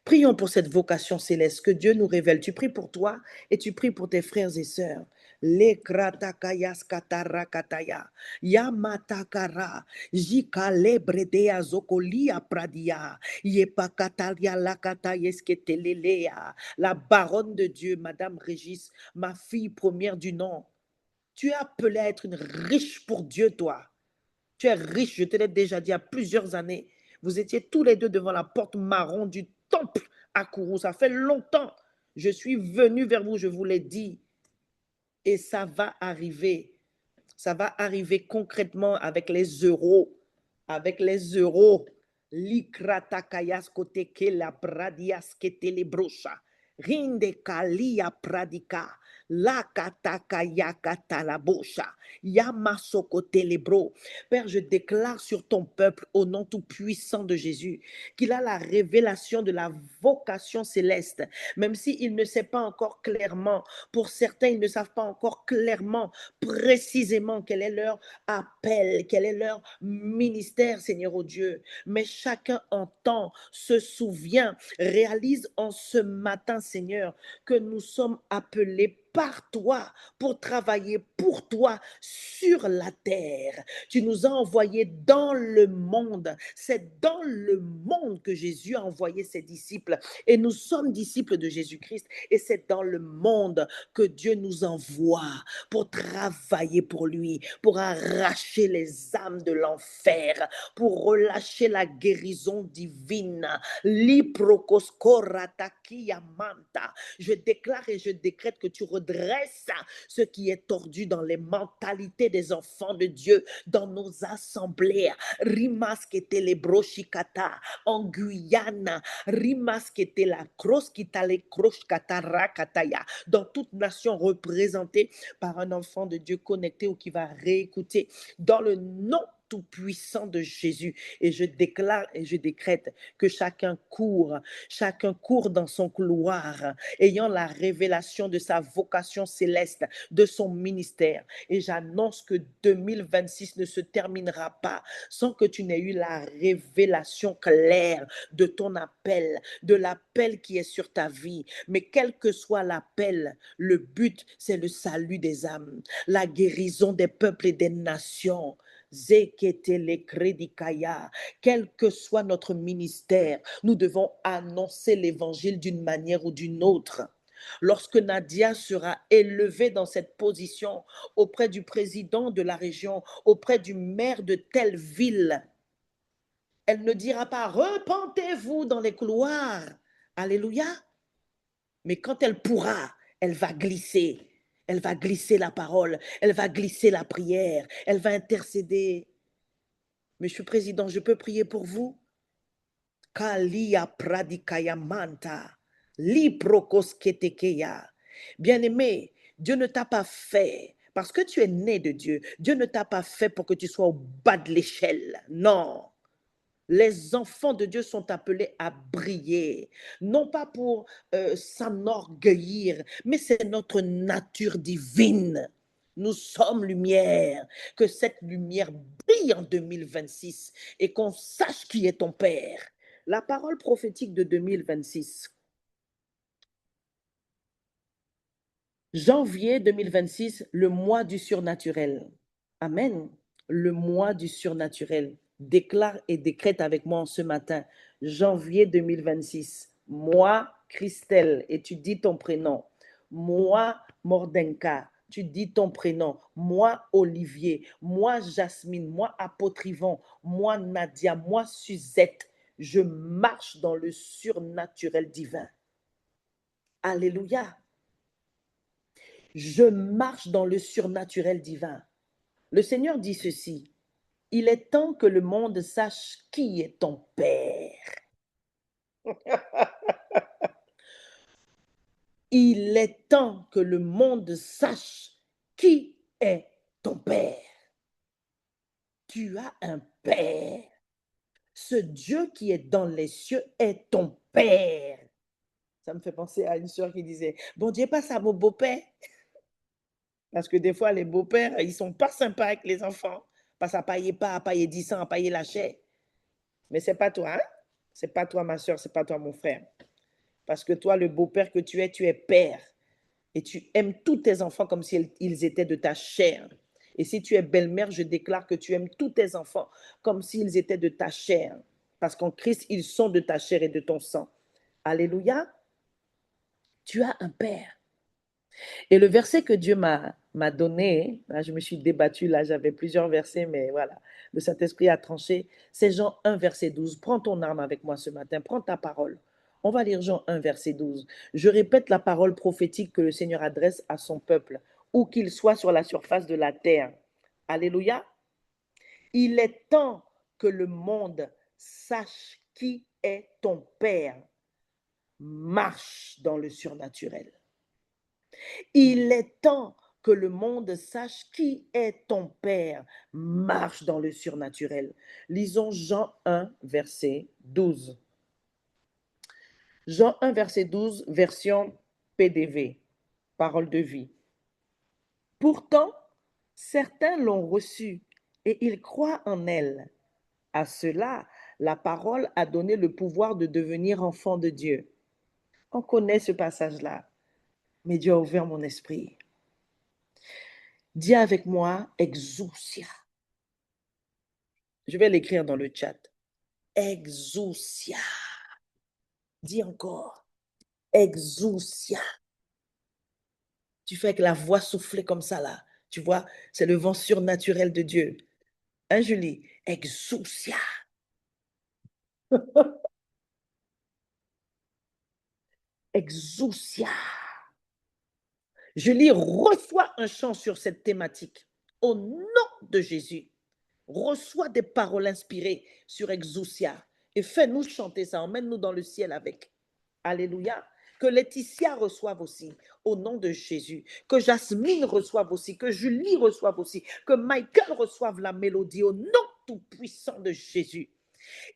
Prions pour cette vocation céleste que Dieu nous révèle. Tu pries pour toi et tu pries pour tes frères et sœurs. Le kratakayas katarakataya, yamatakara, jikale bredea zokolia pradia, yepakatalia lakatayesketelelea. La baronne de Dieu, Madame Régis, ma fille première du nom. Tu es appelée à être une riche pour Dieu, toi. Tu es riche, je te l'ai déjà dit il y a plusieurs années. Vous étiez tous les deux devant la porte marron du temple à Kourou. Ça fait longtemps. Je suis venu vers vous, je vous l'ai dit. Et ça va arriver. Ça va arriver concrètement avec les euros. Avec les euros. Likratakayas koteke la bradias ketelebrocha. Rinde kalia pradika. La kataka yakata la bosha. Yamasoko telebro. Père, je déclare sur ton peuple, au nom tout puissant de Jésus, qu'il a la révélation de la vocation céleste, même s'il ne sait pas encore clairement. Pour certains, ils ne savent pas encore clairement, précisément, quel est leur appel, quel est leur ministère, Seigneur oh Dieu. Mais chacun entend, se souvient, réalise en ce matin, Seigneur, que nous sommes appelés par toi pour travailler pour toi sur la terre. Tu nous as envoyés dans le monde. C'est dans le monde que Jésus a envoyé ses disciples. Et nous sommes disciples de Jésus-Christ. Et c'est dans le monde que Dieu nous envoie pour travailler pour lui, pour arracher les âmes de l'enfer, pour relâcher la guérison divine. Liprokoskoratakiyamanta. Je déclare et je décrète que tu redresses ce qui est tordu dans les mentalités des enfants de Dieu, dans nos assemblées. Rimaskete les broshikata en Guyane, rimaskete la kroskita les kroshkata rakataya, dans toute nation représentée par un enfant de Dieu connecté ou qui va réécouter, dans le nom tout-puissant de Jésus. Et je déclare et je décrète que chacun court dans son couloir, ayant la révélation de sa vocation céleste, de son ministère. Et j'annonce que 2026 ne se terminera pas sans que tu n'aies eu la révélation claire de ton appel, de l'appel qui est sur ta vie. Mais quel que soit l'appel, le but, c'est le salut des âmes, la guérison des peuples et des nations. Zeketele kredikaya. Quel que soit notre ministère, nous devons annoncer l'évangile d'une manière ou d'une autre. Lorsque Nadia sera élevée dans cette position auprès du président de la région, auprès du maire de telle ville, elle ne dira pas repentez-vous dans les couloirs. Alléluia. Mais quand elle pourra, elle va glisser. Elle va glisser la parole, elle va glisser la prière, elle va intercéder. Monsieur le Président, je peux prier pour vous? Kalia pradikaya manta, liprokosketekeya. Bien-aimé, Dieu ne t'a pas fait parce que tu es né de Dieu. Dieu ne t'a pas fait pour que tu sois au bas de l'échelle. Non. Les enfants de Dieu sont appelés à briller, non pas pour s'enorgueillir, mais c'est notre nature divine. Nous sommes lumière, que cette lumière brille en 2026 et qu'on sache qui est ton Père. La parole prophétique de 2026. Janvier 2026, le mois du surnaturel. Amen. Le mois du surnaturel. Déclare et décrète avec moi ce matin. Janvier 2026. Moi, Christelle, et tu dis ton prénom. Moi, Mordenka, tu dis ton prénom. Moi, Olivier. Moi, Jasmine. Moi, Apotrivon. Moi, Nadia. Moi, Suzette. Je marche dans le surnaturel divin. Alléluia. Je marche dans le surnaturel divin. Le Seigneur dit ceci: il est temps que le monde sache qui est ton Père. Il est temps que le monde sache qui est ton Père. Tu as un Père. Ce Dieu qui est dans les cieux est ton Père. Ça me fait penser à une soeur qui disait, bon Dieu, passe à mon beau-père. Parce que des fois, les beaux-pères, ils sont pas sympas avec les enfants. Parce à payer pas, à payer 10 ans, à payer la chair. Mais c'est pas toi, hein? C'est pas toi, ma soeur, c'est pas toi, mon frère. Parce que toi, le beau-père que tu es père. Et tu aimes tous tes enfants comme s'ils étaient de ta chair. Et si tu es belle-mère, je déclare que tu aimes tous tes enfants comme s'ils étaient de ta chair. Parce qu'en Christ, ils sont de ta chair et de ton sang. Alléluia. Tu as un père. Et le verset que Dieu m'a donné, là, je me suis débattue, là, j'avais plusieurs versets, mais voilà, le Saint-Esprit a tranché. C'est Jean 1, verset 12. Prends ton arme avec moi ce matin, prends ta parole. On va lire Jean 1, verset 12. Je répète la parole prophétique que le Seigneur adresse à son peuple, où qu'il soit sur la surface de la terre. Alléluia. Il est temps que le monde sache qui est ton Père. Marche dans le surnaturel. Il est temps que le monde sache qui est ton Père. Marche dans le surnaturel. Lisons Jean 1, verset 12. Jean 1, verset 12, version PDV, parole de vie. Pourtant, certains l'ont reçue et ils croient en elle. À cela, la parole a donné le pouvoir de devenir enfant de Dieu. On connaît ce passage-là, mais Dieu a ouvert mon esprit. Dis avec moi, exousia. Je vais l'écrire dans le chat. Exousia. Dis encore. Exousia. Tu fais avec la voix soufflée comme ça là. Tu vois, c'est le vent surnaturel de Dieu. Hein, Julie? Exousia. Exousia. Julie, reçois un chant sur cette thématique. Au nom de Jésus, reçois des paroles inspirées sur Exousia et fais-nous chanter ça. Emmène-nous dans le ciel avec. Alléluia. Que Laetitia reçoive aussi, au nom de Jésus. Que Jasmine reçoive aussi. Que Julie reçoive aussi. Que Michael reçoive la mélodie, au nom tout-puissant de Jésus.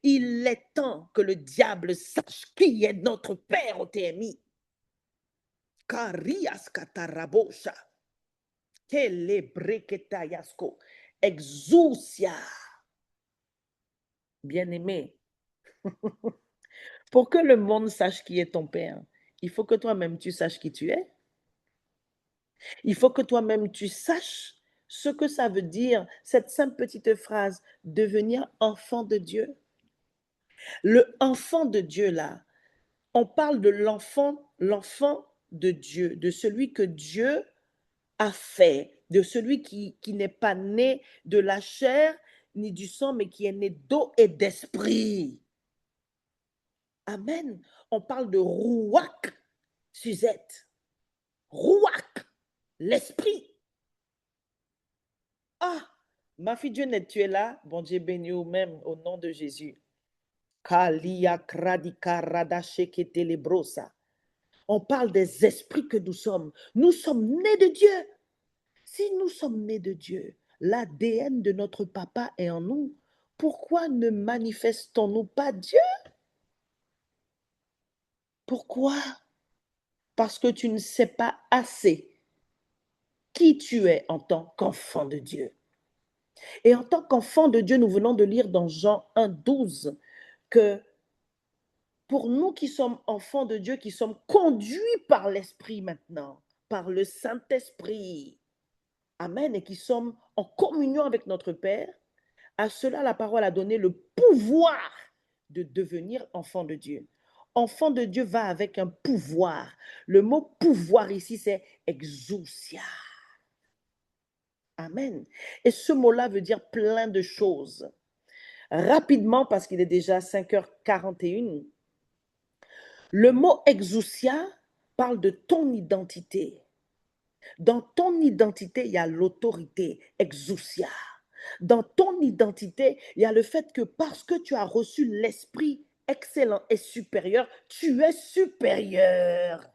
Il est temps que le diable sache qui est notre Père au TMI. Karias katarabosha. Telebreketayasko. Exousia. Bien-aimé, pour que le monde sache qui est ton Père, il faut que toi-même tu saches qui tu es. Il faut que toi-même tu saches ce que ça veut dire, cette simple petite phrase, devenir enfant de Dieu. Le enfant de Dieu là, on parle de l'enfant de Dieu, de celui que Dieu a fait, de celui qui n'est pas né de la chair ni du sang, mais qui est né d'eau et d'esprit. Amen. On parle de Rouach, Suzette. Rouach, l'esprit. Ah, ma fille Dionette, tu es là? Bon Dieu béni au même, au nom de Jésus. Kalia kradika radasheke telebrosa. On parle des esprits que nous sommes. Nous sommes nés de Dieu. Si nous sommes nés de Dieu, l'ADN de notre papa est en nous. Pourquoi ne manifestons-nous pas Dieu? Pourquoi? Parce que tu ne sais pas assez qui tu es en tant qu'enfant de Dieu. Et en tant qu'enfant de Dieu, nous venons de lire dans Jean 1,12 que pour nous qui sommes enfants de Dieu, qui sommes conduits par l'Esprit maintenant, par le Saint-Esprit, amen, et qui sommes en communion avec notre Père, à cela la parole a donné le pouvoir de devenir enfant de Dieu. Enfant de Dieu va avec un pouvoir. Le mot pouvoir ici, c'est exousia. Amen. Et ce mot-là veut dire plein de choses. Rapidement, parce qu'il est déjà 5h41, le mot exousia parle de ton identité. Dans ton identité, il y a l'autorité, exousia. Dans ton identité, il y a le fait que parce que tu as reçu l'esprit excellent et supérieur, tu es supérieur.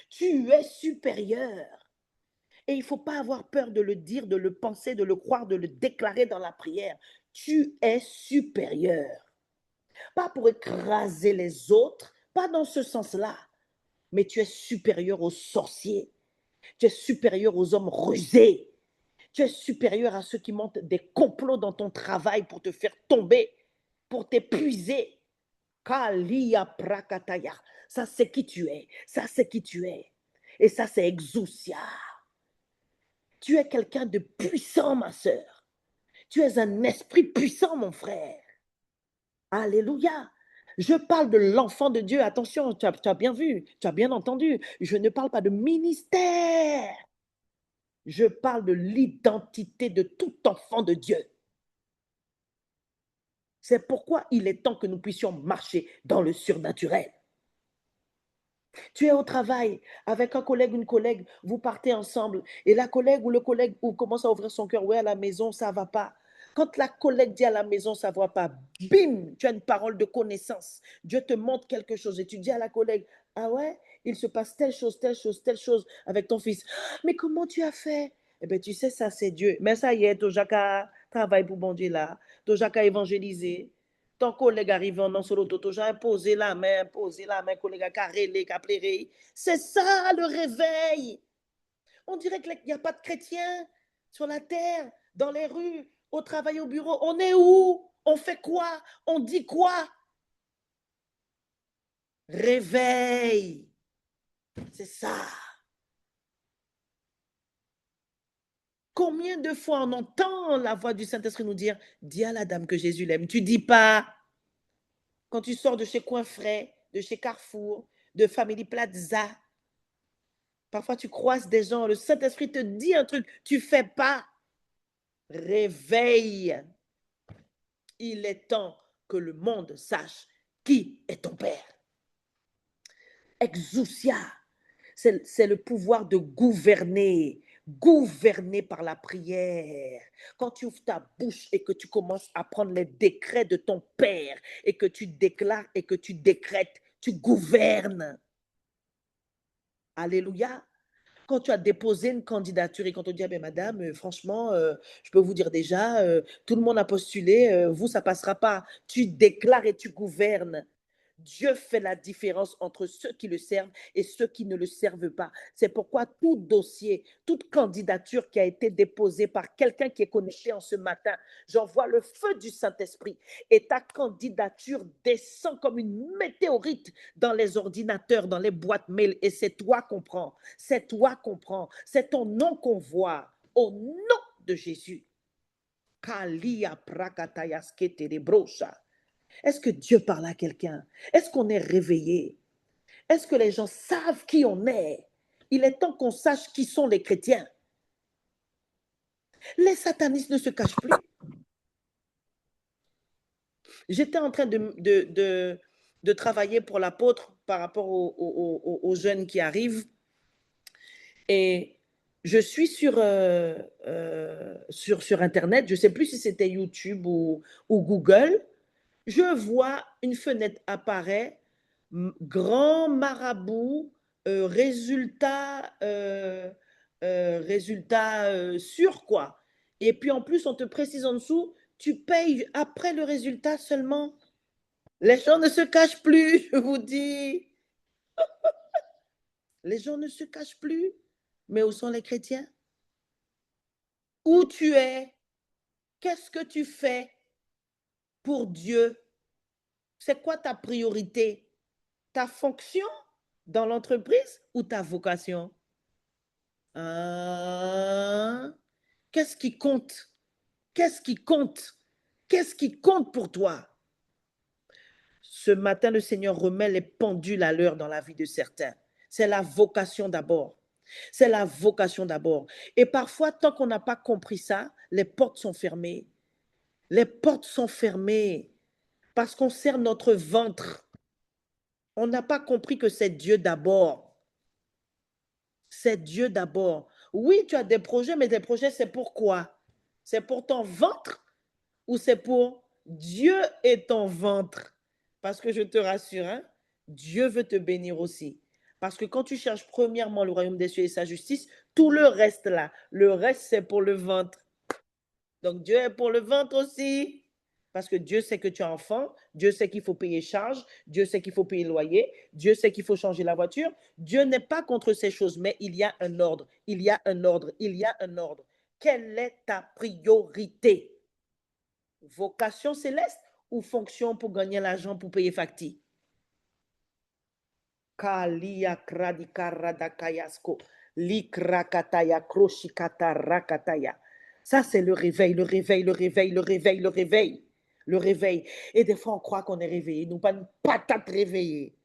Tu es supérieur. Et il ne faut pas avoir peur de le dire, de le penser, de le croire, de le déclarer dans la prière. Tu es supérieur. Pas pour écraser les autres, pas dans ce sens-là, mais tu es supérieur aux sorciers. Tu es supérieur aux hommes rusés. Tu es supérieur à ceux qui montent des complots dans ton travail pour te faire tomber, pour t'épuiser. Kalia prakataya. Ça, c'est qui tu es. Ça, c'est qui tu es. Et ça, c'est exousia. Tu es quelqu'un de puissant, ma sœur. Tu es un esprit puissant, mon frère. Alléluia. Je parle de l'enfant de Dieu. Attention, tu as bien vu, tu as bien entendu. Je ne parle pas de ministère. Je parle de l'identité de tout enfant de Dieu. C'est pourquoi il est temps que nous puissions marcher dans le surnaturel. Tu es au travail avec un collègue, une collègue, vous partez ensemble et la collègue ou le collègue commence à ouvrir son cœur, ouais, à la maison, ça ne va pas. Quand la collègue dit à la maison, ça ne va pas, bim, tu as une parole de connaissance. Dieu te montre quelque chose et tu dis à la collègue, ah ouais, il se passe telle chose avec ton fils. Mais comment tu as fait? Eh bien, tu sais, ça, c'est Dieu. Mais ça y est, Tojaka travaille pour bon Dieu là. Tojaka évangélisé. Ton collègue arrive en solo toto, j'ai posé la main, collègue a carré, capléré. C'est ça le réveil. On dirait qu'il n'y a pas de chrétiens sur la terre, dans les rues, au travail, au bureau. On est où? On fait quoi? On dit quoi? Réveil. C'est ça. Combien de fois on entend la voix du Saint-Esprit nous dire, dis à la dame que Jésus l'aime. Tu dis pas. Quand tu sors de chez Coinfray, de chez Carrefour, de Family Plaza, parfois tu croises des gens, le Saint-Esprit te dit un truc, tu fais pas. Réveille. Il est temps que le monde sache qui est ton Père. Exousia, c'est le pouvoir de gouverner, gouverner par la prière. Quand tu ouvres ta bouche et que tu commences à prendre les décrets de ton Père et que tu déclares et que tu décrètes, tu gouvernes. Alléluia. Quand tu as déposé une candidature et quand on dit, ah ben madame, franchement, je peux vous dire déjà, tout le monde a postulé, vous, ça ne passera pas. Tu déclares et tu gouvernes. Dieu fait la différence entre ceux qui le servent et ceux qui ne le servent pas. C'est pourquoi tout dossier, toute candidature qui a été déposée par quelqu'un qui est connecté en ce matin, j'envoie le feu du Saint-Esprit et ta candidature descend comme une météorite dans les ordinateurs, dans les boîtes mail et c'est toi qu'on prend, c'est toi qu'on prend, c'est ton nom qu'on voit au nom de Jésus. Kalia prakataya skete de brocha. Est-ce que Dieu parle à quelqu'un? Est-ce qu'on est réveillé? Est-ce que les gens savent qui on est? Il est temps qu'on sache qui sont les chrétiens. Les satanistes ne se cachent plus. J'étais en train de travailler pour l'apôtre par rapport aux jeunes qui arrivent. Et je suis sur Internet, je ne sais plus si c'était YouTube ou Google. Je vois une fenêtre apparaître, grand marabout, résultat, sûr, quoi. Et puis en plus, on te précise en dessous, tu payes après le résultat seulement. Les gens ne se cachent plus, je vous dis. Les gens ne se cachent plus. Mais où sont les chrétiens? Où tu es? Qu'est-ce que tu fais pour Dieu? C'est quoi ta priorité? Ta fonction dans l'entreprise ou ta vocation? Hein? Qu'est-ce qui compte? Qu'est-ce qui compte? Qu'est-ce qui compte pour toi? Ce matin, le Seigneur remet les pendules à l'heure dans la vie de certains. C'est la vocation d'abord. C'est la vocation d'abord. Et parfois, tant qu'on n'a pas compris ça, les portes sont fermées. Les portes sont fermées parce qu'on sert notre ventre. On n'a pas compris que c'est Dieu d'abord. C'est Dieu d'abord. Oui, tu as des projets, mais des projets, c'est pour quoi? C'est pour ton ventre ou c'est pour Dieu et ton ventre? Parce que je te rassure, hein, Dieu veut te bénir aussi. Parce que quand tu cherches premièrement le royaume des cieux et sa justice, tout le reste là, le reste c'est pour le ventre. Donc Dieu est pour le ventre aussi. Parce que Dieu sait que tu es enfant, Dieu sait qu'il faut payer charge, Dieu sait qu'il faut payer loyer, Dieu sait qu'il faut changer la voiture. Dieu n'est pas contre ces choses, mais il y a un ordre, il y a un ordre, il y a un ordre. Quelle est ta priorité? Vocation céleste ou fonction pour gagner l'argent pour payer facture? Kalia kradikaradakayasko, likrakataya kroshikata rakataya. Ça, c'est le réveil, le réveil, le réveil, le réveil, le réveil, le réveil. Et des fois, on croit qu'on est réveillé, nous pas une patate réveillée.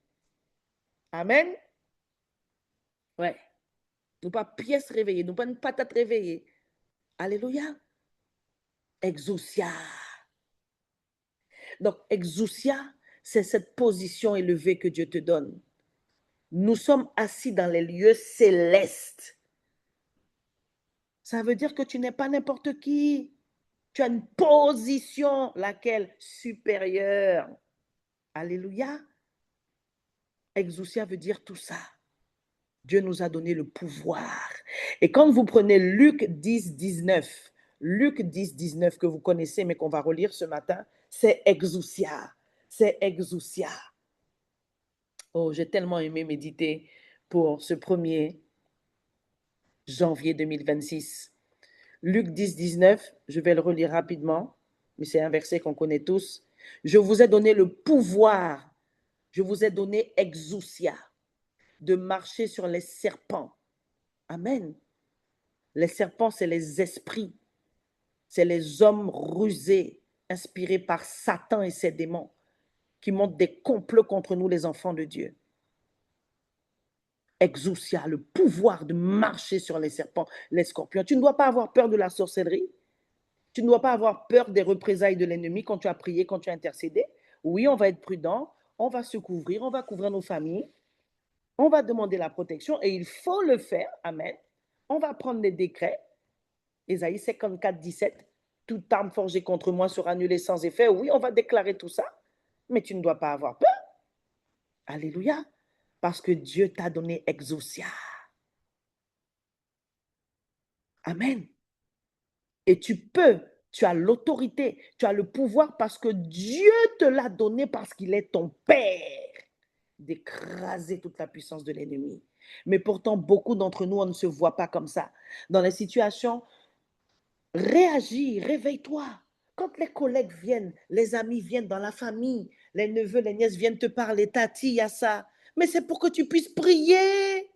Amen. Ouais. Nous pas pièce réveillée, nous pas une patate réveillée. Alléluia. Exousia. Donc, exousia, c'est cette position élevée que Dieu te donne. Nous sommes assis dans les lieux célestes. Ça veut dire que tu n'es pas n'importe qui. Tu as une position, laquelle? Supérieure. Alléluia. Exousia veut dire tout ça. Dieu nous a donné le pouvoir. Et quand vous prenez Luc 10, 19, Luc 10, 19 que vous connaissez, mais qu'on va relire ce matin, c'est exousia. C'est exousia. Oh, j'ai tellement aimé méditer pour ce 1er janvier 2026. Luc 10, 19, je vais le relire rapidement, mais c'est un verset qu'on connaît tous. Je vous ai donné le pouvoir, je vous ai donné exousia, de marcher sur les serpents. Amen. Les serpents, c'est les esprits, c'est les hommes rusés, inspirés par Satan et ses démons, qui montent des complots contre nous, les enfants de Dieu. Exousia, le pouvoir de marcher sur les serpents, les scorpions. Tu ne dois pas avoir peur de la sorcellerie. Tu ne dois pas avoir peur des représailles de l'ennemi quand tu as prié, quand tu as intercédé. Oui, on va être prudent, on va se couvrir, on va couvrir nos familles, on va demander la protection et il faut le faire. Amen. On va prendre les décrets. Ésaïe 54, 17. Toute arme forgée contre moi sera annulée sans effet. Oui, on va déclarer tout ça, mais tu ne dois pas avoir peur. Alléluia. Parce que Dieu t'a donné exousia. Amen. Et tu as l'autorité, tu as le pouvoir parce que Dieu te l'a donné parce qu'il est ton Père, d'écraser toute la puissance de l'ennemi. Mais pourtant, beaucoup d'entre nous, on ne se voit pas comme ça. Dans les situations, réagis, réveille-toi. Quand les collègues viennent, les amis viennent dans la famille, les neveux, les nièces viennent te parler, tati, il y a ça. Mais c'est pour que tu puisses prier.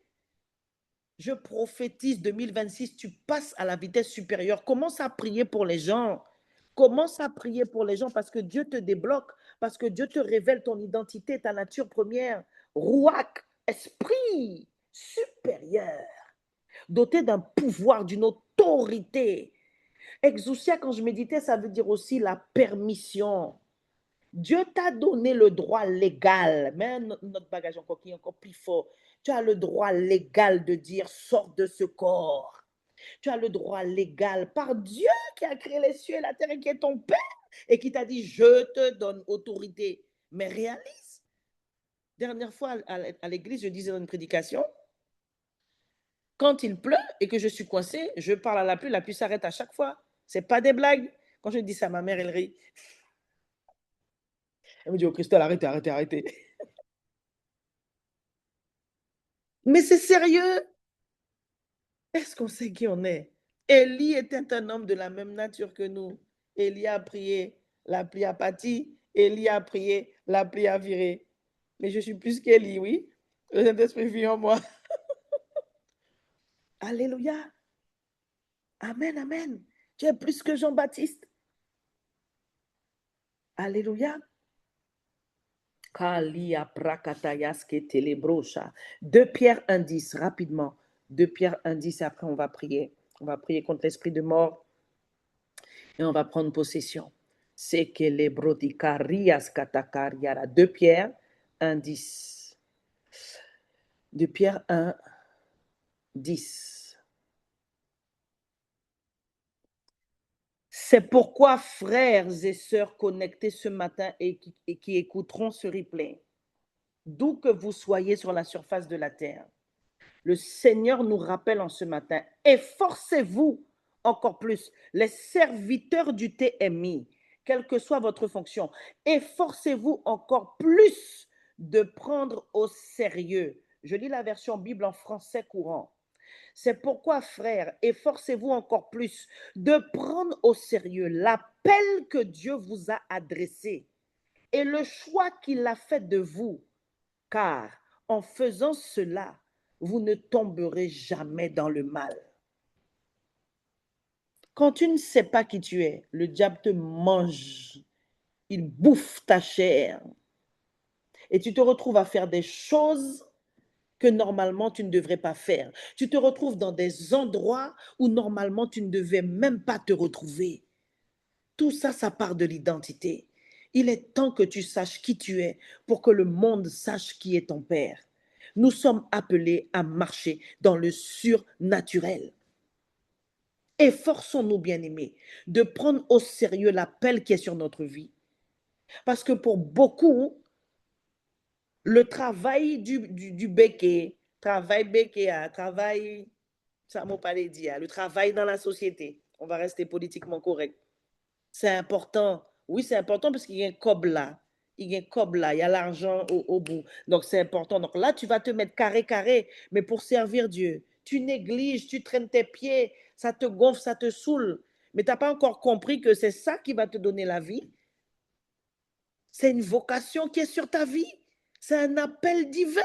Je prophétise 2026, tu passes à la vitesse supérieure. Commence à prier pour les gens. Commence à prier pour les gens parce que Dieu te débloque, parce que Dieu te révèle ton identité, ta nature première. Rouak, esprit supérieur, doté d'un pouvoir, d'une autorité. Exousia, quand je méditais, ça veut dire aussi la permission. Dieu t'a donné le droit légal, mais notre bagage encore qui est encore plus fort. Tu as le droit légal de dire sors de ce corps. Tu as le droit légal par Dieu qui a créé les cieux et la terre et qui est ton Père et qui t'a dit je te donne autorité. Mais réalise. Dernière fois à l'église, je disais dans une prédication, quand il pleut et que je suis coincée, je parle à la pluie s'arrête à chaque fois. C'est pas des blagues. Quand je dis ça à ma mère, elle rit. Elle me dit, oh Christelle, arrêtez, arrêtez, arrêtez. Mais c'est sérieux. Est-ce qu'on sait qui on est? Élie était un homme de la même nature que nous. Élie a prié, la pluie a pâti. Élie a prié, la pluie a viré. Mais je suis plus qu'Élie, oui. Le Saint-Esprit vit en moi. Alléluia. Amen, amen. Tu es plus que Jean-Baptiste. Alléluia. 2 Pierre 1,10, rapidement. 2 Pierre 1,10, et après on va prier. On va prier contre l'esprit de mort et on va prendre possession. C'est que les brodicarias katakariara. 2 Pierre 1,10. 2 Pierre 1,10. C'est pourquoi, frères et sœurs connectés ce matin et qui écouteront ce replay, d'où que vous soyez sur la surface de la terre, le Seigneur nous rappelle en ce matin, efforcez-vous encore plus, les serviteurs du TMI, quelle que soit votre fonction, efforcez-vous encore plus de prendre au sérieux. Je lis la version Bible en français courant. C'est pourquoi, frères, efforcez-vous encore plus de prendre au sérieux l'appel que Dieu vous a adressé et le choix qu'il a fait de vous, car en faisant cela, vous ne tomberez jamais dans le mal. Quand tu ne sais pas qui tu es, le diable te mange, il bouffe ta chair et tu te retrouves à faire des choses que normalement tu ne devrais pas faire. Tu te retrouves dans des endroits où normalement tu ne devais même pas te retrouver. Tout ça, ça part de l'identité. Il est temps que tu saches qui tu es pour que le monde sache qui est ton Père. Nous sommes appelés à marcher dans le surnaturel. Efforçons-nous, bien-aimés, de prendre au sérieux l'appel qui est sur notre vie. Parce que pour beaucoup, le travail du béquet, travail béquet, travail, ça m'a pas dit, le travail dans la société, on va rester politiquement correct. C'est important. Oui, c'est important parce qu'il y a un cob là. Il y a un cob là, il y a l'argent au bout. Donc, c'est important. Donc là, tu vas te mettre carré, carré, mais pour servir Dieu. Tu négliges, tu traînes tes pieds, ça te gonfle, ça te saoule. Mais tu n'as pas encore compris que c'est ça qui va te donner la vie. C'est une vocation qui est sur ta vie. C'est un appel divin.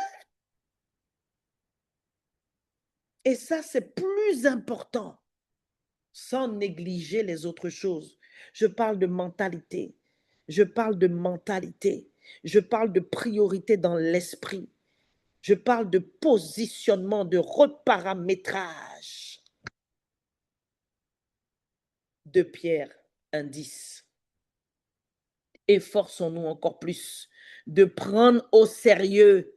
Et ça, c'est plus important, sans négliger les autres choses. Je parle de mentalité. Je parle de mentalité. Je parle de priorité dans l'esprit. Je parle de positionnement, de reparamétrage. De Pierre 1,10. Efforçons-nous encore plus de prendre au sérieux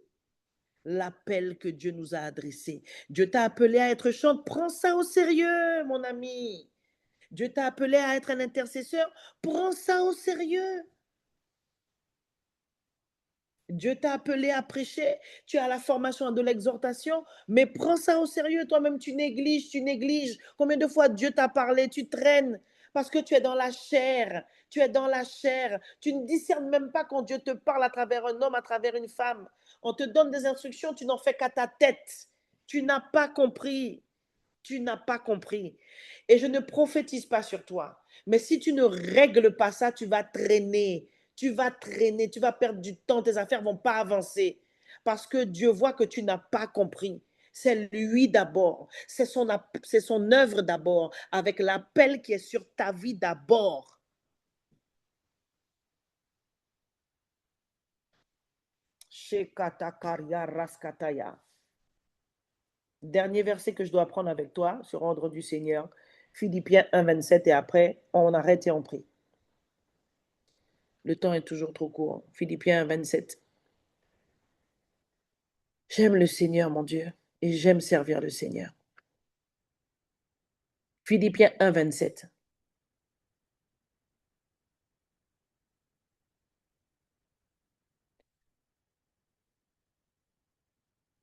l'appel que Dieu nous a adressé. Dieu t'a appelé à être chanteur. Prends ça au sérieux, mon ami. Dieu t'a appelé à être un intercesseur. Prends ça au sérieux. Dieu t'a appelé à prêcher, tu as la formation de l'exhortation, mais prends ça au sérieux. Toi-même, tu négliges, tu négliges. Combien de fois Dieu t'a parlé, tu traînes parce que tu es dans la chair. Tu es dans la chair. Tu ne discernes même pas quand Dieu te parle à travers un homme, à travers une femme. On te donne des instructions, tu n'en fais qu'à ta tête. Tu n'as pas compris. Tu n'as pas compris. Et je ne prophétise pas sur toi. Mais si tu ne règles pas ça, tu vas traîner. Tu vas traîner, tu vas perdre du temps, tes affaires ne vont pas avancer. Parce que Dieu voit que tu n'as pas compris. C'est lui d'abord. C'est son œuvre d'abord, avec l'appel qui est sur ta vie d'abord. Shekatakaria raskataya. Dernier verset que je dois prendre avec toi sur ordre du Seigneur. Philippiens 1, 27 et après, on arrête et on prie. Le temps est toujours trop court. Philippiens 1, 27. J'aime le Seigneur, mon Dieu, et j'aime servir le Seigneur. Philippiens 1, 27.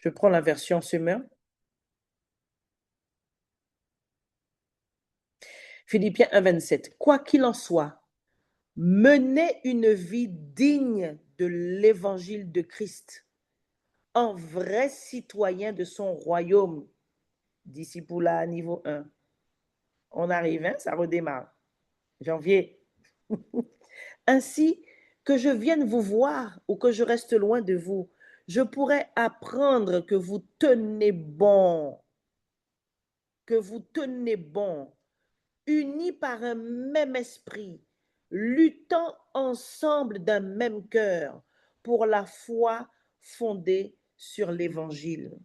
Je prends la version semeur. Philippiens 1, 27. Quoi qu'il en soit, menez une vie digne de l'évangile de Christ, en vrai citoyen de son royaume. Discipulat niveau 1. On arrive, hein, ça redémarre. Janvier. Ainsi que je vienne vous voir ou que je reste loin de vous, je pourrais apprendre que vous tenez bon, unis par un même esprit, luttant ensemble d'un même cœur pour la foi fondée sur l'Évangile.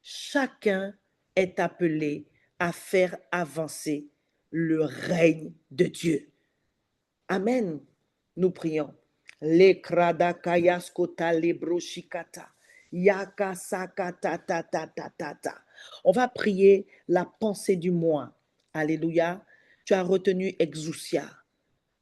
Chacun est appelé à faire avancer le règne de Dieu. Amen. Nous prions. Le krada kayaskota lebroshikata. Yaka sakata ta ta ta ta ta. On va prier la pensée du moi. Alléluia. Tu as retenu exousia,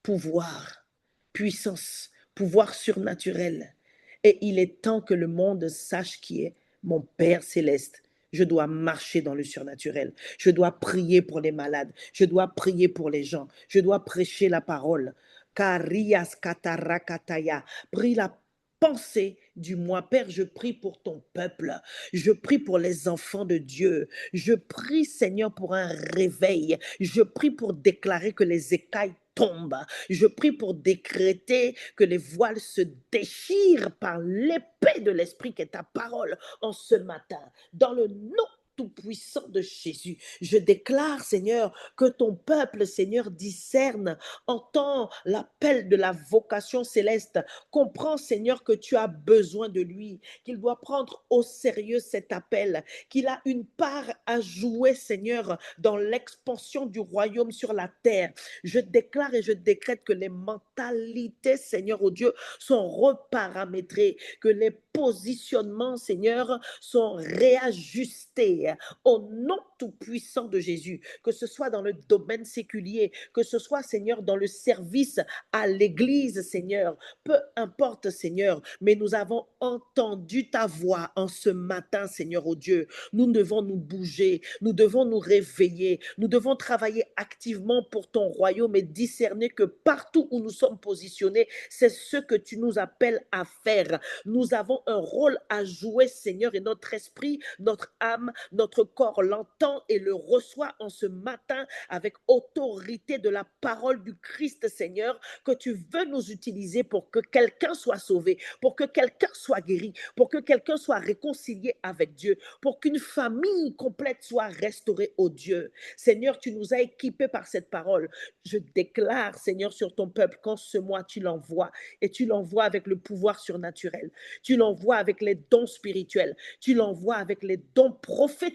pouvoir, puissance, pouvoir surnaturel. Et il est temps que le monde sache qui est mon Père céleste. Je dois marcher dans le surnaturel. Je dois prier pour les malades. Je dois prier pour les gens. Je dois prêcher la parole. Karias katarakataya. Prie la pensée du moi. Père, je prie pour ton peuple. Je prie pour les enfants de Dieu. Je prie, Seigneur, pour un réveil. Je prie pour déclarer que les écailles tombent. Je prie pour décréter que les voiles se déchirent par l'épée de l'Esprit qui est ta parole en ce matin. Dans le nom tout-puissant de Jésus, je déclare, Seigneur, que ton peuple, Seigneur, discerne, entend l'appel de la vocation céleste, comprend, Seigneur, que tu as besoin de lui, qu'il doit prendre au sérieux cet appel, qu'il a une part à jouer, Seigneur, dans l'expansion du royaume sur la terre. Je déclare et je décrète que les mentalités, Seigneur, oh Dieu, sont reparamétrées, que les positionnements, Seigneur, sont réajustés au nom tout-puissant de Jésus, que ce soit dans le domaine séculier, que ce soit, Seigneur, dans le service à l'Église, Seigneur, peu importe, Seigneur, mais nous avons entendu ta voix en ce matin, Seigneur, oh Dieu. Nous devons nous bouger, nous devons nous réveiller, nous devons travailler activement pour ton royaume et discerner que partout où nous sommes positionnés, c'est ce que tu nous appelles à faire. Nous avons un rôle à jouer, Seigneur, et notre esprit, notre âme, notre corps l'entend et le reçoit en ce matin avec autorité de la parole du Christ, Seigneur, que tu veux nous utiliser pour que quelqu'un soit sauvé, pour que quelqu'un soit guéri, pour que quelqu'un soit réconcilié avec Dieu, pour qu'une famille complète soit restaurée au Dieu. Seigneur, tu nous as équipés par cette parole. Je déclare, Seigneur, sur ton peuple, qu'en ce mois, tu l'envoies et tu l'envoies avec le pouvoir surnaturel. Tu l'envoies avec les dons spirituels. Tu l'envoies avec les dons prophétiques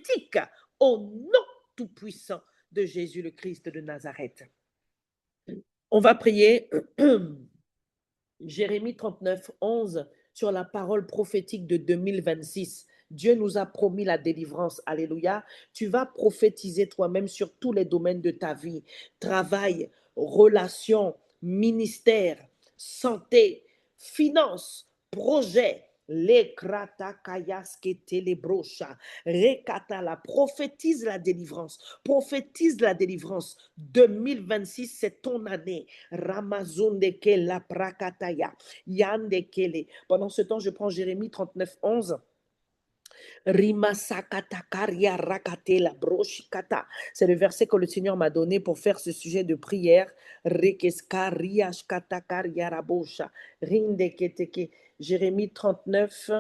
au nom tout-puissant de Jésus le Christ de Nazareth. On va prier Jérémie 39, 11 sur la parole prophétique de 2026. Dieu nous a promis la délivrance. Alléluia. Tu vas prophétiser toi-même sur tous les domaines de ta vie. Travail, relations, ministère, santé, finances, projets. Les la prophétise la délivrance. Prophétise la délivrance. 2026, c'est ton année. Ramazondeke la prakataya. Yandekele. Pendant ce temps, je prends Jérémie 39, 11. Rimasakatakaria rakatela broshikata. C'est le verset que le Seigneur m'a donné pour faire ce sujet de prière. Rekeskariashkatakaria rabosha. Rindeketeke. Jérémie 39,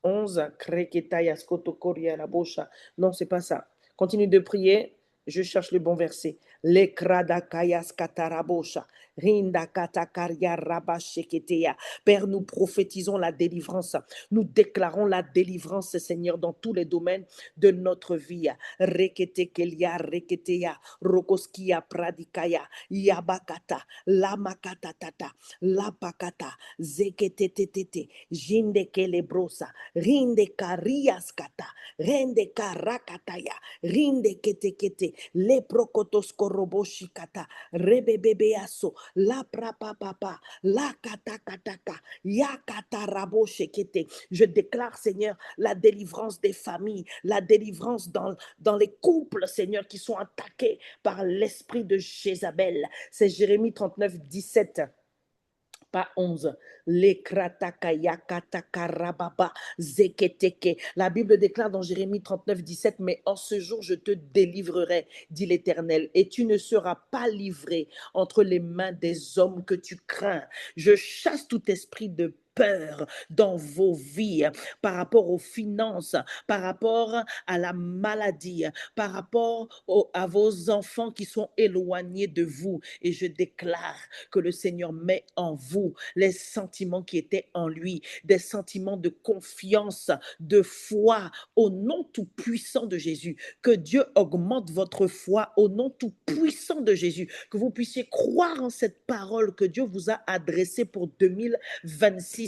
11. Kreketayaskotokoria rabosha. Non, c'est pas ça. Continue de prier. Je cherche le bon verset. Le kradakayas katarabosha. Rinda katakaria rabasheketeya. Père, nous prophétisons la délivrance. Nous déclarons la délivrance, Seigneur, dans tous les domaines de notre vie. Rekete kelia reketeya. Rokoskia pradikaya. Yabakata. Lamakatatata. Lapakata. Zeketetetete. Jinde kelebrosa. Rinde kariaskata. Rende karakataya. Rinde kete kete. Leprokotos koroboshikata. Rebebebeaso. La prapapapa. La katakataka. Yakataraboshe. Je déclare, Seigneur, la délivrance des familles, la délivrance dans les couples, Seigneur, qui sont attaqués par l'esprit de Jézabel. C'est Jérémie 39, 17. Pas 11. Lekrataka zeketeke. La Bible déclare dans Jérémie 39, 17, mais en ce jour je te délivrerai, dit l'Éternel, et tu ne seras pas livré entre les mains des hommes que tu crains. Je chasse tout esprit de peur dans vos vies par rapport aux finances, par rapport à la maladie, par rapport à vos enfants qui sont éloignés de vous. Et je déclare que le Seigneur met en vous les sentiments qui étaient en lui, des sentiments de confiance, de foi au nom tout puissant de Jésus. Que Dieu augmente votre foi au nom tout puissant de Jésus, que vous puissiez croire en cette parole que Dieu vous a adressée pour 2026.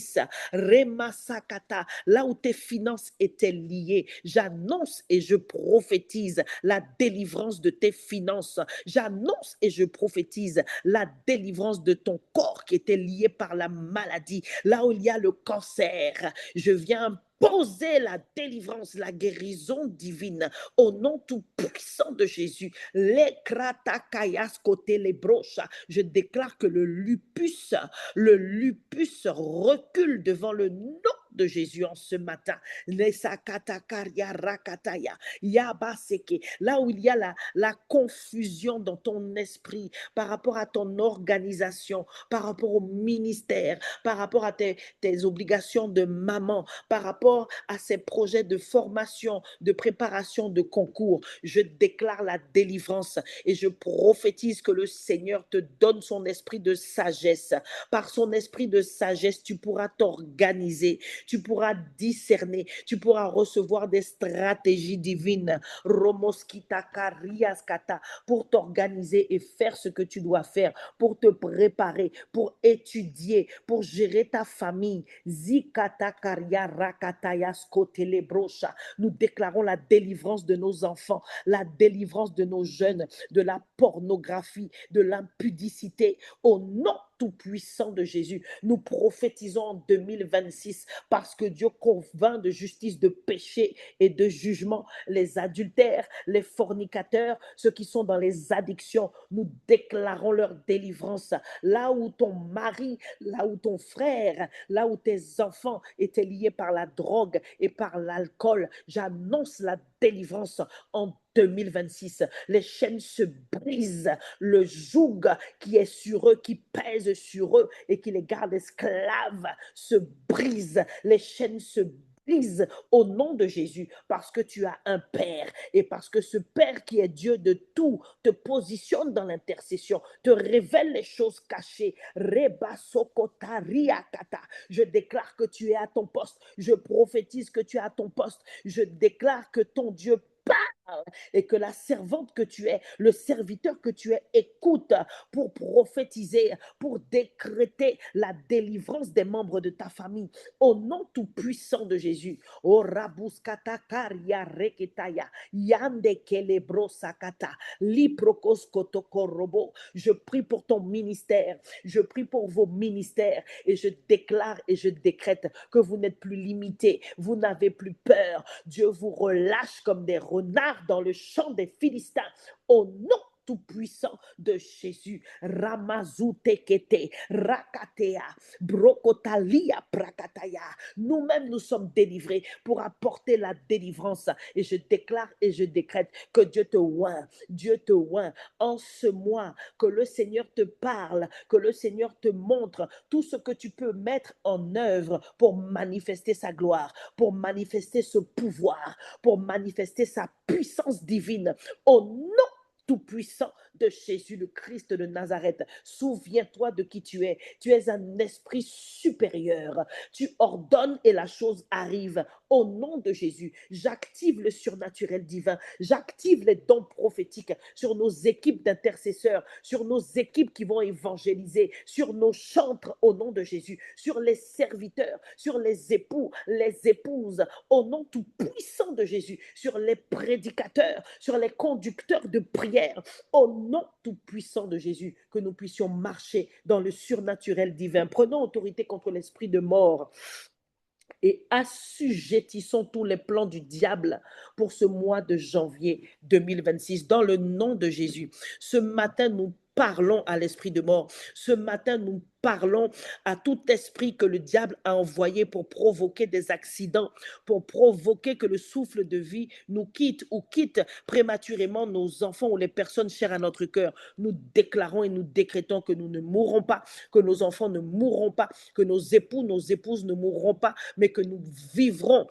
Remasakata, là où tes finances étaient liées, j'annonce et je prophétise la délivrance de tes finances. J'annonce et je prophétise la délivrance de ton corps qui était lié par la maladie. Là où il y a le cancer, je viens poser la délivrance, la guérison divine au nom tout puissant de Jésus. Les kratakayas côté les broches. Je déclare que le lupus recule devant le nom de Jésus en ce matin. Les sakatakaria rakataya, yabaseke. Là où il y a la confusion dans ton esprit par rapport à ton organisation, par rapport au ministère, par rapport à tes obligations de maman, par rapport à ces projets de formation, de préparation de concours, je déclare la délivrance et je prophétise que le Seigneur te donne son esprit de sagesse. Par son esprit de sagesse, tu pourras t'organiser, tu pourras discerner, tu pourras recevoir des stratégies divines. Romoskitaka riaskata, pour t'organiser et faire ce que tu dois faire, pour te préparer, pour étudier, pour gérer ta famille. Zikata karia rakataya skotelebrocha. Nous déclarons la délivrance de nos enfants, la délivrance de nos jeunes, de la pornographie, de l'impudicité. Au nom tout-puissant de Jésus, nous prophétisons en 2026 parce que Dieu convainc de justice, de péché et de jugement les adultères, les fornicateurs, ceux qui sont dans les addictions. Nous déclarons leur délivrance. Là où ton mari, là où ton frère, là où tes enfants étaient liés par la drogue et par l'alcool, j'annonce la délivrance en 2026. Les chaînes se brisent, le joug qui est sur eux, qui pèse sur eux et qui les garde esclaves se brise. Les chaînes se brisent au nom de Jésus parce que tu as un Père et parce que ce Père qui est Dieu de tout te positionne dans l'intercession, te révèle les choses cachées. Rebasokotariakata. Je déclare que tu es à ton poste. Je prophétise que tu es à ton poste. Je déclare que ton Dieu parle et que la servante que tu es, le serviteur que tu es, écoute pour prophétiser, pour décréter la délivrance des membres de ta famille. Au nom tout puissant de Jésus. Oh rabuskata karia reketaya, yande kelebro sakata, liprokos kotokorobo. Je prie pour ton ministère, je prie pour vos ministères et je déclare et je décrète que vous n'êtes plus limités, vous n'avez plus peur. Dieu vous relâche comme des renards dans le champ des Philistins. Au nom tout-puissant de Jésus. Ramazutekete, Rakatea, Brokotalia, Prakataya. Nous-mêmes, nous sommes délivrés pour apporter la délivrance. Et je déclare et je décrète que Dieu te oint. Dieu te oint en ce mois. Que le Seigneur te parle, que le Seigneur te montre tout ce que tu peux mettre en œuvre pour manifester sa gloire, pour manifester ce pouvoir, pour manifester sa puissance divine. Au nom tout-puissant de Jésus, le Christ de Nazareth. Souviens-toi de qui tu es. Tu es un esprit supérieur. Tu ordonnes et la chose arrive. Au nom de Jésus, j'active le surnaturel divin. J'active les dons prophétiques sur nos équipes d'intercesseurs, sur nos équipes qui vont évangéliser, sur nos chantres au nom de Jésus, sur les serviteurs, sur les époux, les épouses, au nom tout puissant de Jésus, sur les prédicateurs, sur les conducteurs de prière, au nom tout puissant de Jésus, que nous puissions marcher dans le surnaturel divin. Prenons autorité contre l'esprit de mort et assujettissons tous les plans du diable pour ce mois de janvier 2026 dans le nom de Jésus. Ce matin, nous parlons à l'esprit de mort. Ce matin, nous parlons à tout esprit que le diable a envoyé pour provoquer des accidents, pour provoquer que le souffle de vie nous quitte ou quitte prématurément nos enfants ou les personnes chères à notre cœur. Nous déclarons et nous décrétons que nous ne mourrons pas, que nos enfants ne mourront pas, que nos époux, nos épouses ne mourront pas, mais que nous vivrons,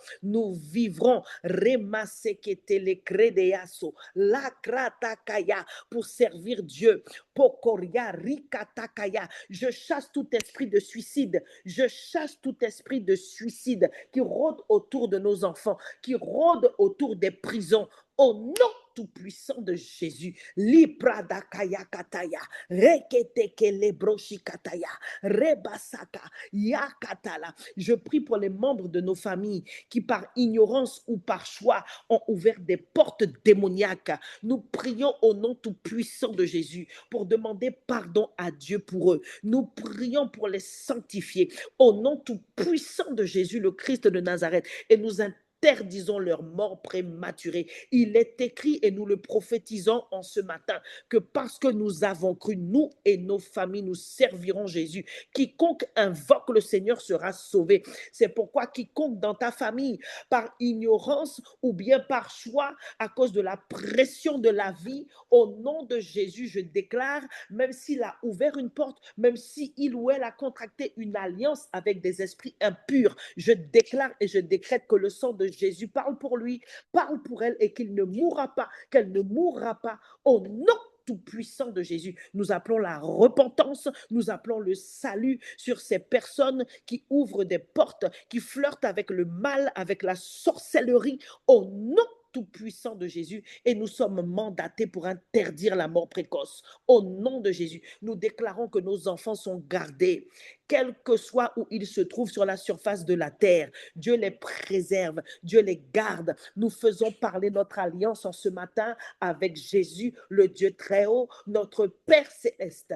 pour servir Dieu. Pokoria, rikatakaya. Je chasse tout esprit de suicide. Je chasse tout esprit de suicide qui rôde autour de nos enfants, qui rôde autour des prisons. Au nom tout-puissant de Jésus, Lipradakaya kataya, Reketekelebroshikataya, Rebasaka, Yakatala. Je prie pour les membres de nos familles qui, par ignorance ou par choix, ont ouvert des portes démoniaques. Nous prions au nom tout-puissant de Jésus pour demander pardon à Dieu pour eux. Nous prions pour les sanctifier au nom tout-puissant de Jésus, le Christ de Nazareth, et nous interdisons leur mort prématurée. Il est écrit et nous le prophétisons en ce matin que parce que nous avons cru, nous et nos familles, nous servirons Jésus. Quiconque invoque le Seigneur sera sauvé. C'est pourquoi quiconque dans ta famille, par ignorance ou bien par choix, à cause de la pression de la vie, au nom de Jésus, je déclare, même s'il a ouvert une porte, même s'il ou elle a contracté une alliance avec des esprits impurs, je déclare et je décrète que le sang de Jésus parle pour lui, parle pour elle et qu'il ne mourra pas, qu'elle ne mourra pas au nom tout-puissant de Jésus. Nous appelons la repentance, nous appelons le salut sur ces personnes qui ouvrent des portes, qui flirtent avec le mal, avec la sorcellerie, au nom tout-puissant de Jésus, et nous sommes mandatés pour interdire la mort précoce. Au nom de Jésus, nous déclarons que nos enfants sont gardés, quel que soit où ils se trouvent sur la surface de la terre. Dieu les préserve, Dieu les garde. Nous faisons parler notre alliance en ce matin avec Jésus, le Dieu très haut, notre Père céleste.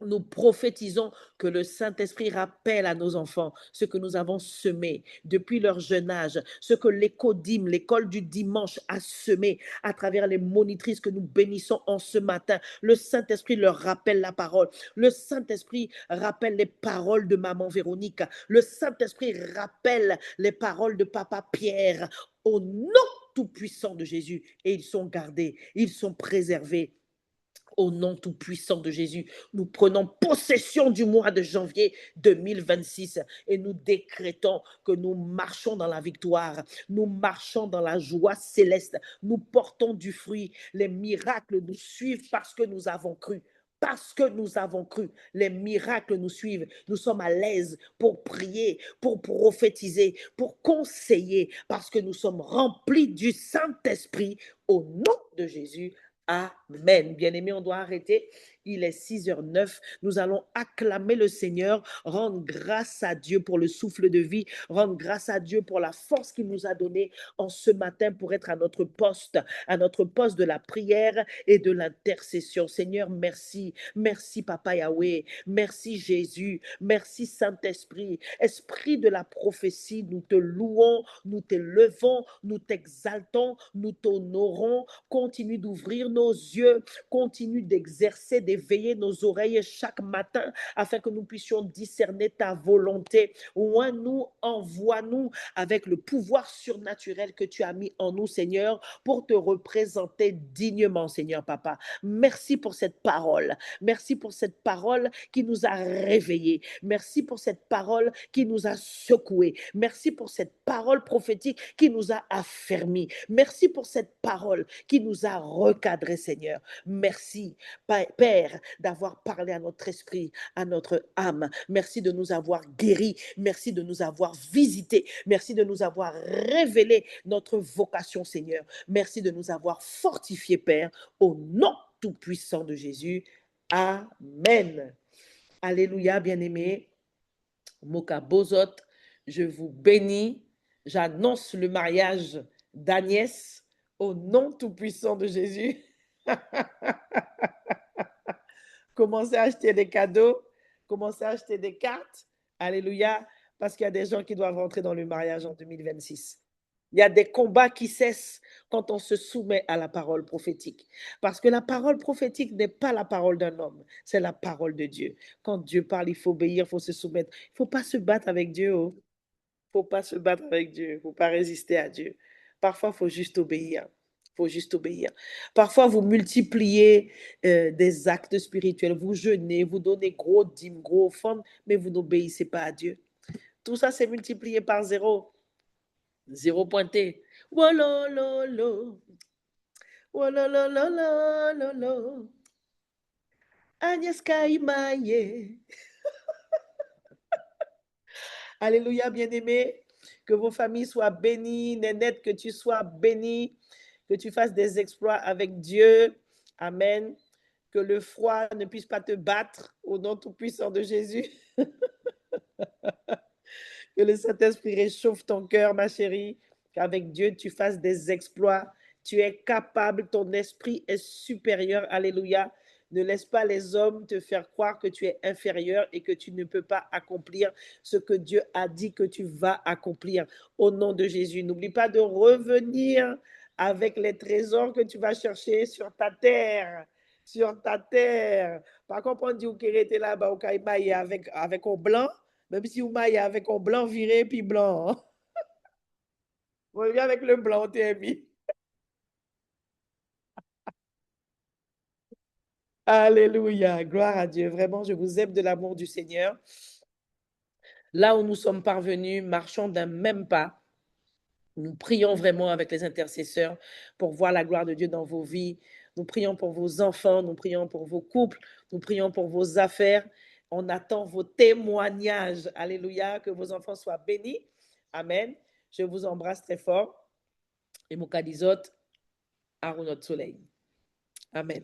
Nous prophétisons que le Saint-Esprit rappelle à nos enfants ce que nous avons semé depuis leur jeune âge, ce que l'écodime, l'école du dimanche, a semé à travers les monitrices que nous bénissons en ce matin. Le Saint-Esprit leur rappelle la parole. Le Saint-Esprit rappelle les paroles de maman Véronique. Le Saint-Esprit rappelle les paroles de papa Pierre. Au nom tout-puissant de Jésus. Et ils sont gardés, ils sont préservés. Au nom tout-puissant de Jésus, nous prenons possession du mois de janvier 2026 et nous décrétons que nous marchons dans la victoire, nous marchons dans la joie céleste, nous portons du fruit. Les miracles nous suivent parce que nous avons cru. Parce que nous avons cru, les miracles nous suivent. Nous sommes à l'aise pour prier, pour prophétiser, pour conseiller, parce que nous sommes remplis du Saint-Esprit. Au nom de Jésus, amen. Bien-aimés, on doit arrêter. Il est 6h09. Nous allons acclamer le Seigneur, rendre grâce à Dieu pour le souffle de vie, rendre grâce à Dieu pour la force qu'il nous a donnée en ce matin pour être à notre poste de la prière et de l'intercession. Seigneur, merci. Merci, Papa Yahweh. Merci, Jésus. Merci, Saint-Esprit. Esprit de la prophétie, nous te louons, nous t'élevons, nous t'exaltons, nous t'honorons. Continue d'ouvrir nos yeux, continue d'exercer des d'éveiller nos oreilles chaque matin afin que nous puissions discerner ta volonté. Oins-nous, envoie-nous avec le pouvoir surnaturel que tu as mis en nous, Seigneur, pour te représenter dignement, Seigneur Papa. Merci pour cette parole. Merci pour cette parole qui nous a réveillés. Merci pour cette parole qui nous a secoués. Merci pour cette parole prophétique qui nous a affermis. Merci pour cette parole qui nous a recadrés, Seigneur. Merci, Père, d'avoir parlé à notre esprit, à notre âme. Merci de nous avoir guéris. Merci de nous avoir visités. Merci de nous avoir révélé notre vocation, Seigneur. Merci de nous avoir fortifiés, Père, au nom tout-puissant de Jésus. Amen. Alléluia, bien-aimés. Moka Bozot, je vous bénis. J'annonce le mariage d'Agnès au nom tout-puissant de Jésus. Commencez à acheter des cadeaux, commencez à acheter des cartes. Alléluia, parce qu'il y a des gens qui doivent rentrer dans le mariage en 2026. Il y a des combats qui cessent quand on se soumet à la parole prophétique. Parce que la parole prophétique n'est pas la parole d'un homme, c'est la parole de Dieu. Quand Dieu parle, il faut obéir, il faut se soumettre. Il ne faut pas se battre avec Dieu. Il ne faut pas se battre avec Dieu. Il ne faut pas résister à Dieu. Parfois, il faut juste obéir. Il faut juste obéir. Parfois, vous multipliez des actes spirituels. Vous jeûnez, vous donnez gros dîmes, gros offrandes, mais vous n'obéissez pas à Dieu. Tout ça, c'est multiplié par zéro. Zéro pointé. Wolololo. Wolololololo. Agnès Kaimaye. Alléluia, bien-aimé. Que vos familles soient bénies. Nénette, que tu sois bénie. Que tu fasses des exploits avec Dieu. Amen. Que le froid ne puisse pas te battre au nom tout-puissant de Jésus. Que le Saint-Esprit réchauffe ton cœur, ma chérie. Qu'avec Dieu, tu fasses des exploits. Tu es capable, ton esprit est supérieur. Alléluia. Ne laisse pas les hommes te faire croire que tu es inférieur et que tu ne peux pas accomplir ce que Dieu a dit que tu vas accomplir. Au nom de Jésus, n'oublie pas de revenir avec les trésors que tu vas chercher sur ta terre. Sur ta terre. Par contre, on dit qu'il était là-bas au Caïmaï avec au blanc. Même si vous maillez avec un blanc viré puis blanc. Hein? Reviens avec le blanc, t'es mis. Alléluia. Gloire à Dieu. Vraiment, je vous aime de l'amour du Seigneur. Là où nous sommes parvenus, marchons d'un même pas. Nous prions vraiment avec les intercesseurs pour voir la gloire de Dieu dans vos vies. Nous prions pour vos enfants, nous prions pour vos couples, nous prions pour vos affaires. On attend vos témoignages. Alléluia, que vos enfants soient bénis. Amen. Je vous embrasse très fort. Et Moukadizot, à notre soleil. Amen.